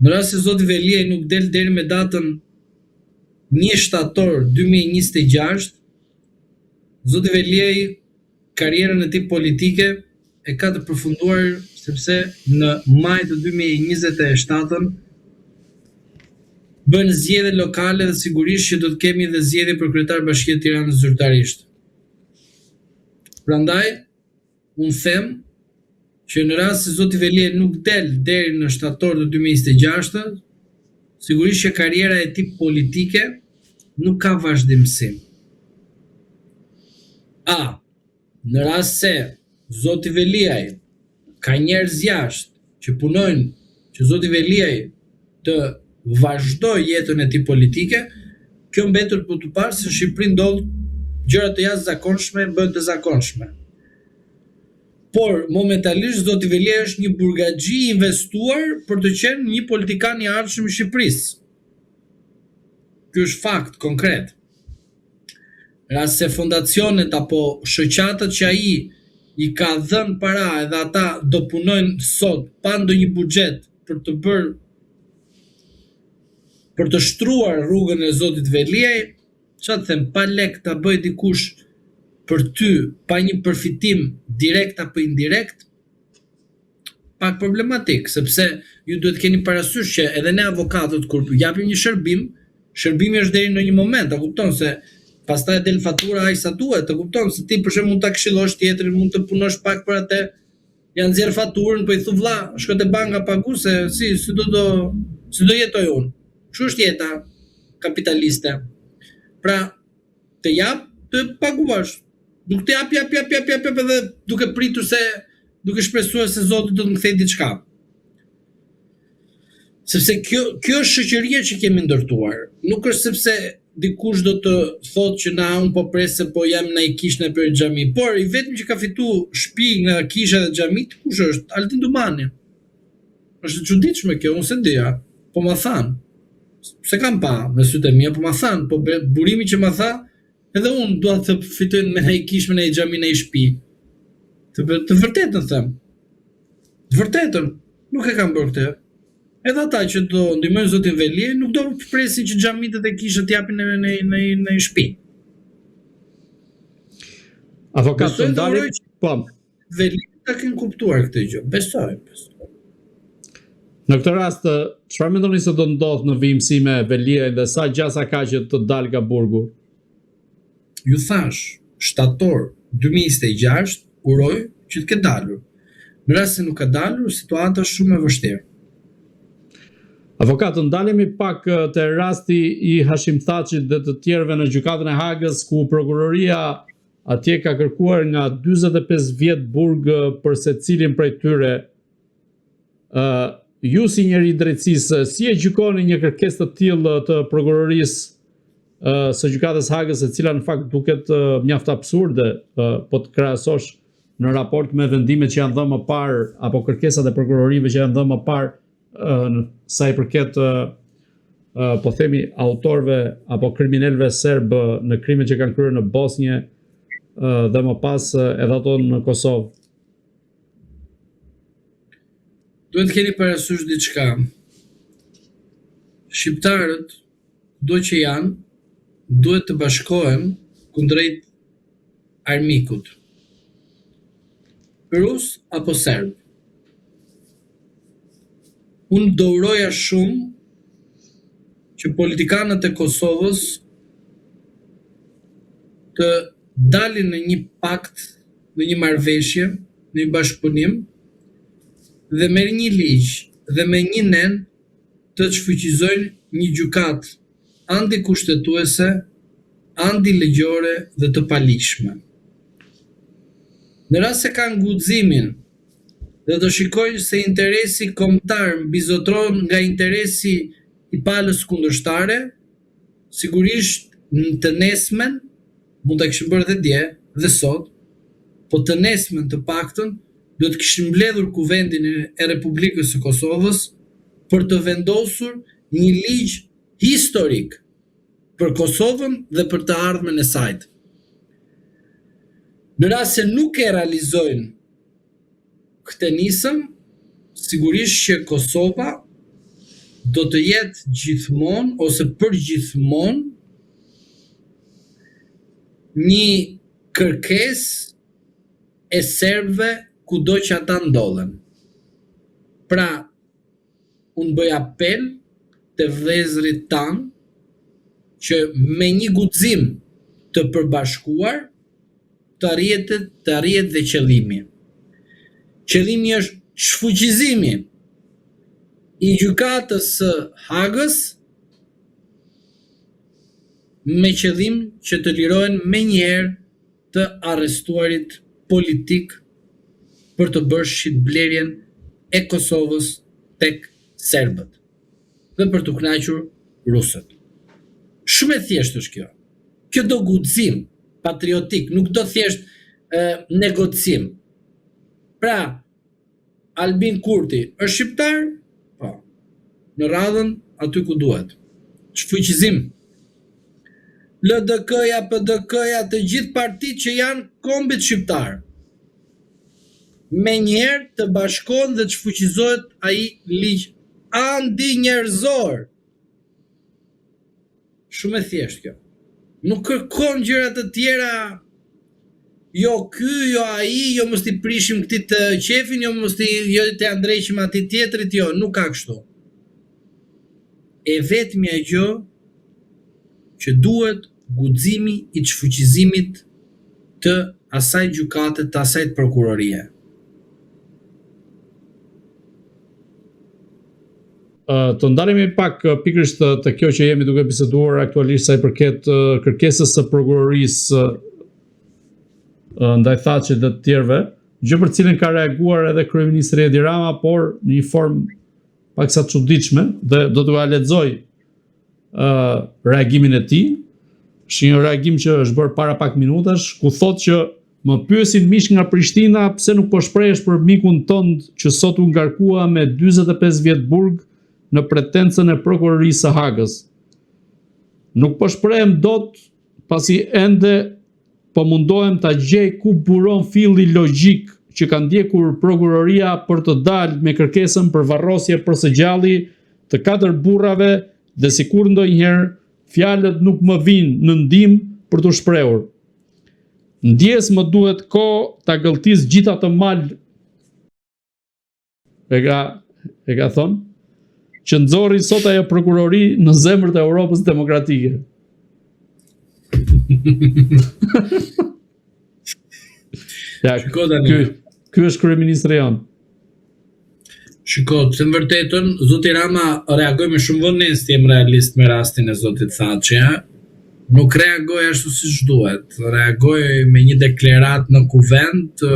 Në rast se Zoti Veliaj nuk del deri me datën 1 shtator 2026, Zoti Veliaj karrierën e tij politike e ka të përfunduar sepse në maj të 2027 bën zgjedhje lokale dhe sigurisht që do të kemi dhe zgjedhje për kryetar Bashkia e Tiranës zyrtarisht. Prandaj, unë them që në rast se Zoti Veliaj nuk del deri në shtator të 2026, sigurisht që karriera e tij politike nuk ka vazhdimsim. Në rast se Zoti Veliaj ka njerëz jashtë që punojnë që Zoti Veliaj të vazhdoj jetën e tij politike, kjo mbetur për të parë se në Shqipëri ndodh gjëra të jashtëzakonshme bëhen të zakonshme. Por momentalisht Zoti Veliaj është një burgaxhi I investuar për të qenë një politikan I ardhshëm I Shqipërisë. Ky është fakt konkret. Rast se fondacionet apo shoqatat që ai I ka dhënë para edhe ata do punojnë sot pa ndonjë buxhet për të bërë për të shtruar rrugën e Zotit Veliaj, çfarë të them, pa lek ta bëj dikush për ty, pa një përfitim direkt apo indirekt, pak problematik, sepse ju duhet keni parasysh që edhe ne avokatët kur japim një shërbim, shërbimi është deri në një moment, ta kupton se pastaj del fatura aq sa duhet, të kupton se ti për shembull mund ta këshillosh tjetrin, mund të punosh pak për atë, janë nxjerr faturën, po i thu vlla, shko te banka pagu se si do jetoj unë. Kështu është jeta kapitaliste. Pra, të jap, të paguash. Nuk të jap edhe duke pritur se duke shpresuar se Zoti do të më kthejë diçka. Sepse kjo është shoqëria që kemi ndërtuar. Nuk është sepse dikush do të thotë që na un po pres se po jam në kishën e për xhami, por i vetëm që ka fitu shtëpi nga kisha dhe xhamit, kush është? Altin Dumani. Është e çuditshme kjo, unë se dija, po ma than. Se kam pa me sytë e mia, po ma than, po burimi që ma tha, edhe unë dua të fitoj me një kishë, me një xhami, në një shtëpi. Të vërtetën them. Të vërtetën, nuk e kam bërë këtë. Edhe ata që do ndihmojnë Zotin Veliaj nuk do të presin që xhamitë e kishët japin në një shtëpi. Avokat të ndalë, po. Veliaj ta kenë kuptuar këtë gjë. Besoj. Në këtë rast, çfarë mendoni se do ndodh në vijimësime Veliaj dhe sa gjasa ka që të dalë nga burgu? Ju thash, shtator 2026 uroj që të ketë dalur. Në rast se nuk ka dalur, situata është shumë e vështirë. Avokat, ndalemi pak te rasti i Hashim Thaçit dhe të tjerëve në gjykatën e Hagës, ku prokuroria atje ka kërkuar nga 45 vjet burg për secilin prej tyre. Ju si njeri i drejtësisë, si e gjykoni një kërkesë të tillë të prokurorisë së gjykatës Hagës, e cila në fakt duket mjaft absurde, po të krahasosh në raport me vendimet që janë dhënë më parë apo kërkesat e prokurorive që janë dhënë më parë, sa i përket po themi autorëve apo kriminalëve serb në krimet që kanë kryer në Bosnjë dhe më pas edhe ato në Kosovë. Duhet keni parasysh diçka. Shqiptarët, do që janë, duhet të bashkohen kundrejt armikut. Rus apo serb. Unë do uroja shumë që politikanët e Kosovës të dalin në një pakt, në një marrëveshje, në një bashkëpunim, dhe me një ligj dhe me një nen të shfuqizojnë një gjykatë antikushtetuese, antilegjore dhe të palishme. Në rast se kanë guximin dhe do shikojnë se interesi kombëtar mbizotron nga interesi i palës kundërshtare, sigurisht në të nesmen, mund ta kishin bërë edhe dje dhe sot, po të nesmen të paktën do të kishin mbledhur kuvendin e Republikës së Kosovës për të vendosur një ligj historik për Kosovën dhe për të ardhmen e saj. Në rast se nuk e realizojnë këtë nisëm, sigurisht që Kosova do të jetë gjithmonë ose përgjithmonë një kërkesë e serbëve kudo që ata ndodhen. Pra, unë bëj apel të vëllezërit tanë që me një guxim të përbashkuar të arrihet dhe qëllimi. Qëllimi është shfuqizimi i gjykatës së Hagës me qëllim që të lirohen menjëherë të arrestuarit politik për të bërë shitblerjen e Kosovës tek serbët dhe për të kënaqur rusët. Shumë e thjeshtë është kjo. Kjo do guxim patriotik, nuk do thjesht negocim. Pra, Albin Kurti është shqiptar? Po. Në radhën aty ku duhet. Shfuqizim. LDK-ja, PDK-ja, të gjithë partitë që janë kombit shqiptar. Me njerë të bashkohen dhe të shfuqizohet ai ligj anti-njerëzor. Shumë e thjeshtë kjo. Nuk kërkon gjëra të tjera. Jo ky, jo ai, jo mos t'i prishim këtij të qefin, jo mos t'i të andrejshim atij tjetrit, jo, nuk ka kështu. E vetmja gjë që duhet guximi i çfuqizimit të asaj gjykate, të asaj prokurorie. Të ndalemi pak pikërisht të kjo që jemi duke biseduar aktualisht sa i përket kërkesës së prokurorisë ndaj Thaçit dhe të tjerëve, gjë për cilën ka reaguar edhe kryeministri Edi Rama, por në një formë paksa çuditshme, dhe do t'ua lexoj reagimin e tij. Është një reagim që është bërë para pak minutash, ku thotë që më pyesin mish nga Prishtina pse nuk po shprehesh për mikun tënd që sot u ngarkua me 45 vjet burg në pretencën e prokurorisë së Hagës. Nuk po shprehem dot pasi ende po mundohem ta gjej ku buron filli logjik që ka ndjekur prokuroria për të dalë me kërkesën për varrosje për së gjalli të 4 burrave dhe sikur ndonjëherë fjalët nuk më vinë në ndihmë për të shprehur. Ndjes më duhet kohë ta gëlltis gjitha të mal. E ka thonë që nxorri sot ajo prokurori në zemër të Europës demokratike. Ja, ky është kryeministri jon. Shiko, të vërtetën, zoti Rama reagoi me shumë vonesë, të jem realist me rastin e zotit Thaçi, nuk reagoi ashtu siç duhet. Reagoi me një deklaratë në kuvent,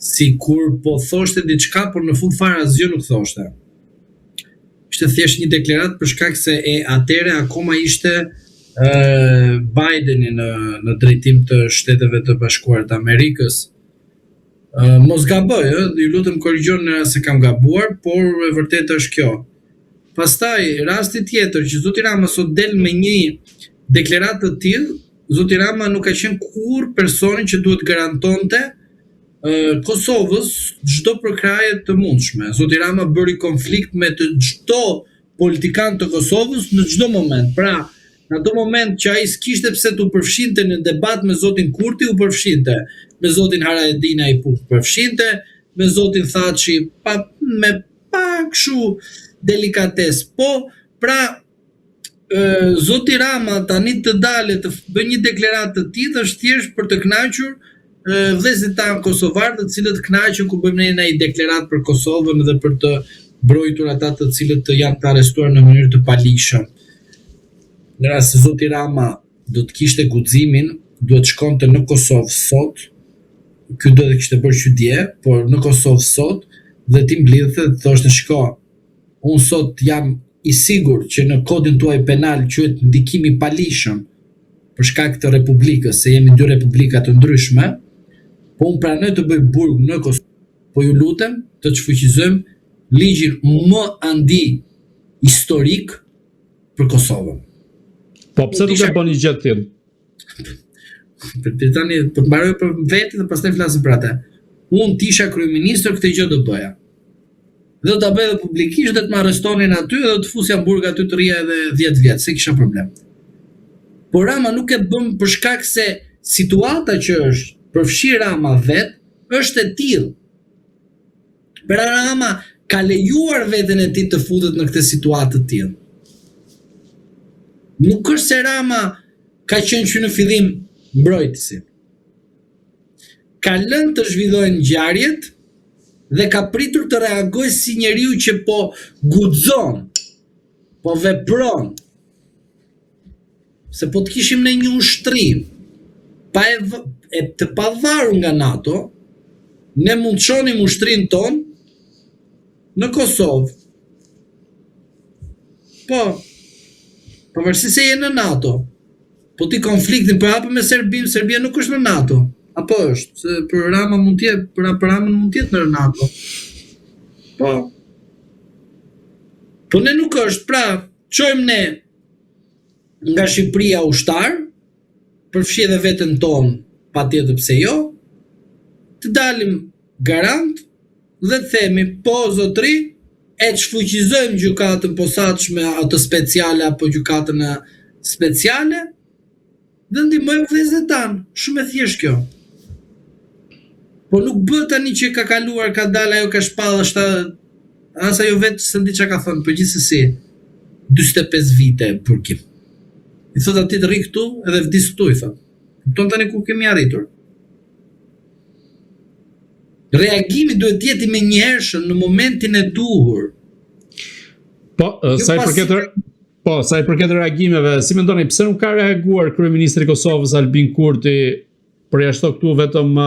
sikur po thoshte diçka, por në fund fare asgjë nuk thoshte. Ishte thjesht një deklaratë për shkak se atëre akoma ishte Bideni në drejtim të Shteteve të Bashkuara të Amerikës. Mos gaboj, ju lutem korrigjoni nëse kam gabuar, por e vërtetë është kjo. Pastaj, rasti tjetër që zoti Rama sot del me një deklaratë të tillë, zoti Rama nuk ka qenë kur personi që duhet garantonte Kosovës çdo përkraje të mundshme. Zoti Rama bëri konflikt me të çdo politikan të Kosovës në çdo moment. Pra, në ato moment që ai s'kishte pse t'u përfshinte në debat me zotin Kurti, u përfshinte, me zotin Haradinaj u përfshinte, me zotin Thaçi me pak kështu delikates. Po, pra, zoti Rama tani të dalet të bëjë një deklaratë të tillë është thjesht për të kënaqur vëllezërit tanë kosovar, të cilët kënaqen kur bëjmë ne një deklaratë për Kosovën dhe për të mbrojtur ata të cilët janë të arrestuar në mënyrë të palishëm. Në rast se zoti Rama do të kishte guximin, duhet shkonte në Kosovë sot. Ky do të kishte bërë që dje, por në Kosovë sot dhe ti mblidhte dhe thoshte shiko, unë sot jam i sigurt që në kodin tuaj penal quhet ndikimi palishëm për shkak të republikës, se jemi dy republika të ndryshme, po unë pranoj të bëj burg në Kosovë, po ju lutem të çfuqizojmë ligjin më andi historik për Kosovën. Po pse nuk e bën një gjë të tillë? Për tani po të mbaroj për vetë dhe pastaj flasim për atë. Unë tisha kryeministër, këtë gjë do bëja. Dhe do ta bëj edhe publikisht, dhe të më arrestonin aty dhe do të fusja në burg aty të rija edhe 10 vjet, se kisha problem. Por Rama nuk e bën për shkak se situata që është përfshi Rama vet është e tillë. Pra Rama ka lejuar veten e tij të futet në këtë situatë të tillë. Nuk është se Rama ka qenë që në fillim mbrojtësi. Ka lënë të zhvillojnë ngjarjet dhe ka pritur të reagojë si njeriu që po guxon, po vepron. Se po të kishim në një ushtrim të pavarur nga NATO, ne mund të shonim ushtrin ton në Kosovë. Po, pavarësisht se je në NATO, po ti konfliktin po hapë me Serbinë, Serbia nuk është në NATO. Apo është, se për Rama mund të jetë, për Ramën mund të jetë në NATO. Po. Po ne nuk është, pra, çojmë ne nga Shqipëria ushtar, përfshi edhe veten tonë, patjetër pse jo, të dalim garant dhe të themi, po zotri, e çfuqizojmë gjykatën posaçme atë speciale apo gjykatën speciale dhe ndihmojmë vëllezërit tanë. Shumë e thjeshtë kjo. Po nuk bë tani që ka kaluar, ka dalë ajo ka shpalla as ajo vetë se ndi çka ka thënë, por gjithsesi 45 vite burkim. I thot aty të rri këtu edhe vdis këtu, i thot. Kupton tani ku kemi arritur. Reagimi duhet të jetë i menjëhershëm në momentin e duhur. Sa i përket reagimeve, si mendoni pse nuk ka reaguar kryeministri i Kosovës Albin Kurti, përjashto këtu vetëm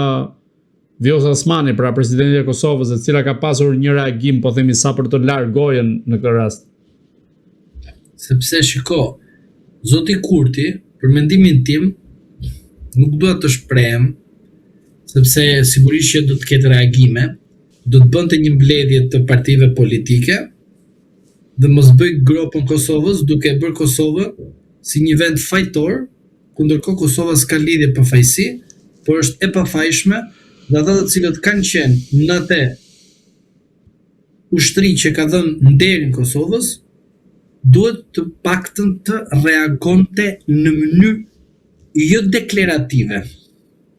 Vjosa Osmani, pra presidenti i Kosovës, e cila ka pasur një reagim, po themi sa për të larë gojen në këtë rast. Sepse shiko, zoti Kurti, për mendimin tim, nuk dua të shprehem, sepse sigurisht që do të ketë reagime, do të bënte një mbledhje të partive politike dhe mos bëj gropën Kosovës duke bërë Kosovën si një vend fajtor, ku ndërkohë Kosova s'ka lidhje pa fajsi, por është e pafajshme dhe ata të cilët kanë qenë në atë ushtri që ka dhënë nderin Kosovës, duhet të paktën të reagonte në mënyrë jo deklarative.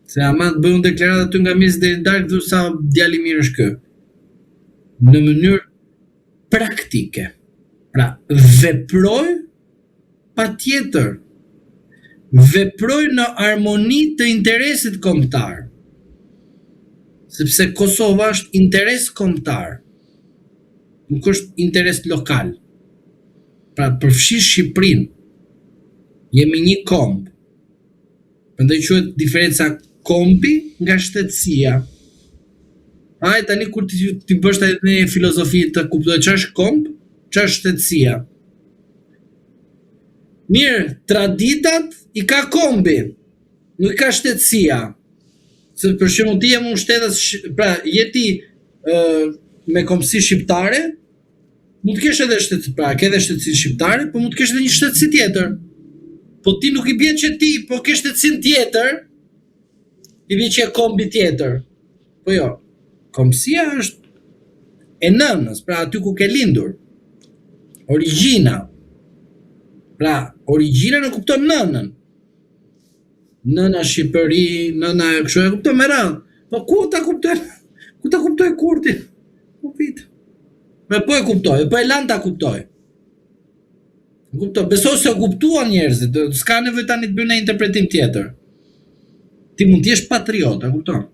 Se ama të bëjnë deklaratë aty nga mes deri darkë dhe sa djali mirë është kë. Në mënyrë praktike. Pra, veproj pa tjetër. Veproj në harmoni të interesit kombëtar. Sepse Kosova është interes kombëtar. Nuk është interes lokal. Pra, përfshi Shqipërinë. Jemi një kombë. Prandaj quhet diferenca kombi nga shtetësia. Ai tani kur ti bësh një filozofi të kuptoj ç'është komb, ç'është shtetësia. Mirë, traditat i ka kombi, nuk i ka shtetësia. Se për shembull ti je në shtetas, pra jeti me kombësi shqiptare, mund të kesh edhe shtetësi, pra ke edhe shtetësi shqiptare, por mund të kesh edhe një shtetësi tjetër. Po ti nuk i bie që ti, po ke shtetësin tjetër, i bie që e kombi tjetër. Po jo, kombësia është e nënës, pra aty ku ke lindur. Origjina. Pra, origjina nuk kupton nënën. Nëna Shqipëri, nëna kështu e kupton me radhë. Po ku ta kuptoj? Ku ta kuptoj Kurti? Po vit. Me po e kuptoj, po e lan ta kuptoj. Kuptoj, besoj se kuptuan njerëzit, s'ka nevojë tani të bëjnë një interpretim tjetër. Ti mund të jesh patriot, e kupton?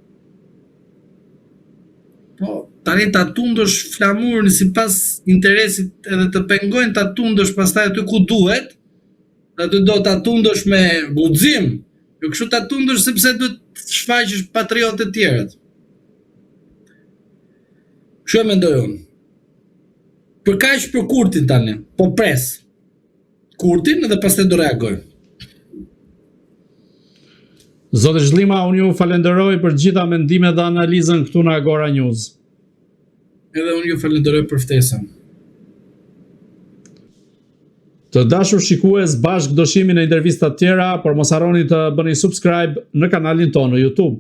Po, tani ta tundësh flamurin sipas interesit edhe të pengojnë ta tundësh pastaj aty ku duhet, aty do ta tundësh me guxim, jo kështu ta tundësh sepse duhet të shfaqësh patriotët e tjerët. Kështu e mendoj unë. Për kaq për Kurtin tani, po pres. Kurtin edhe pastaj do reagoj. Zoti Zhlima, unë ju falenderoj për gjitha mendimet dhe analizën këtu në Agora News. Edhe unë ju falenderoj për ftesën. Të dashur shikues, bashkë do shihemi në intervista tjera, por mos harroni të bëni subscribe në kanalin tonë në YouTube.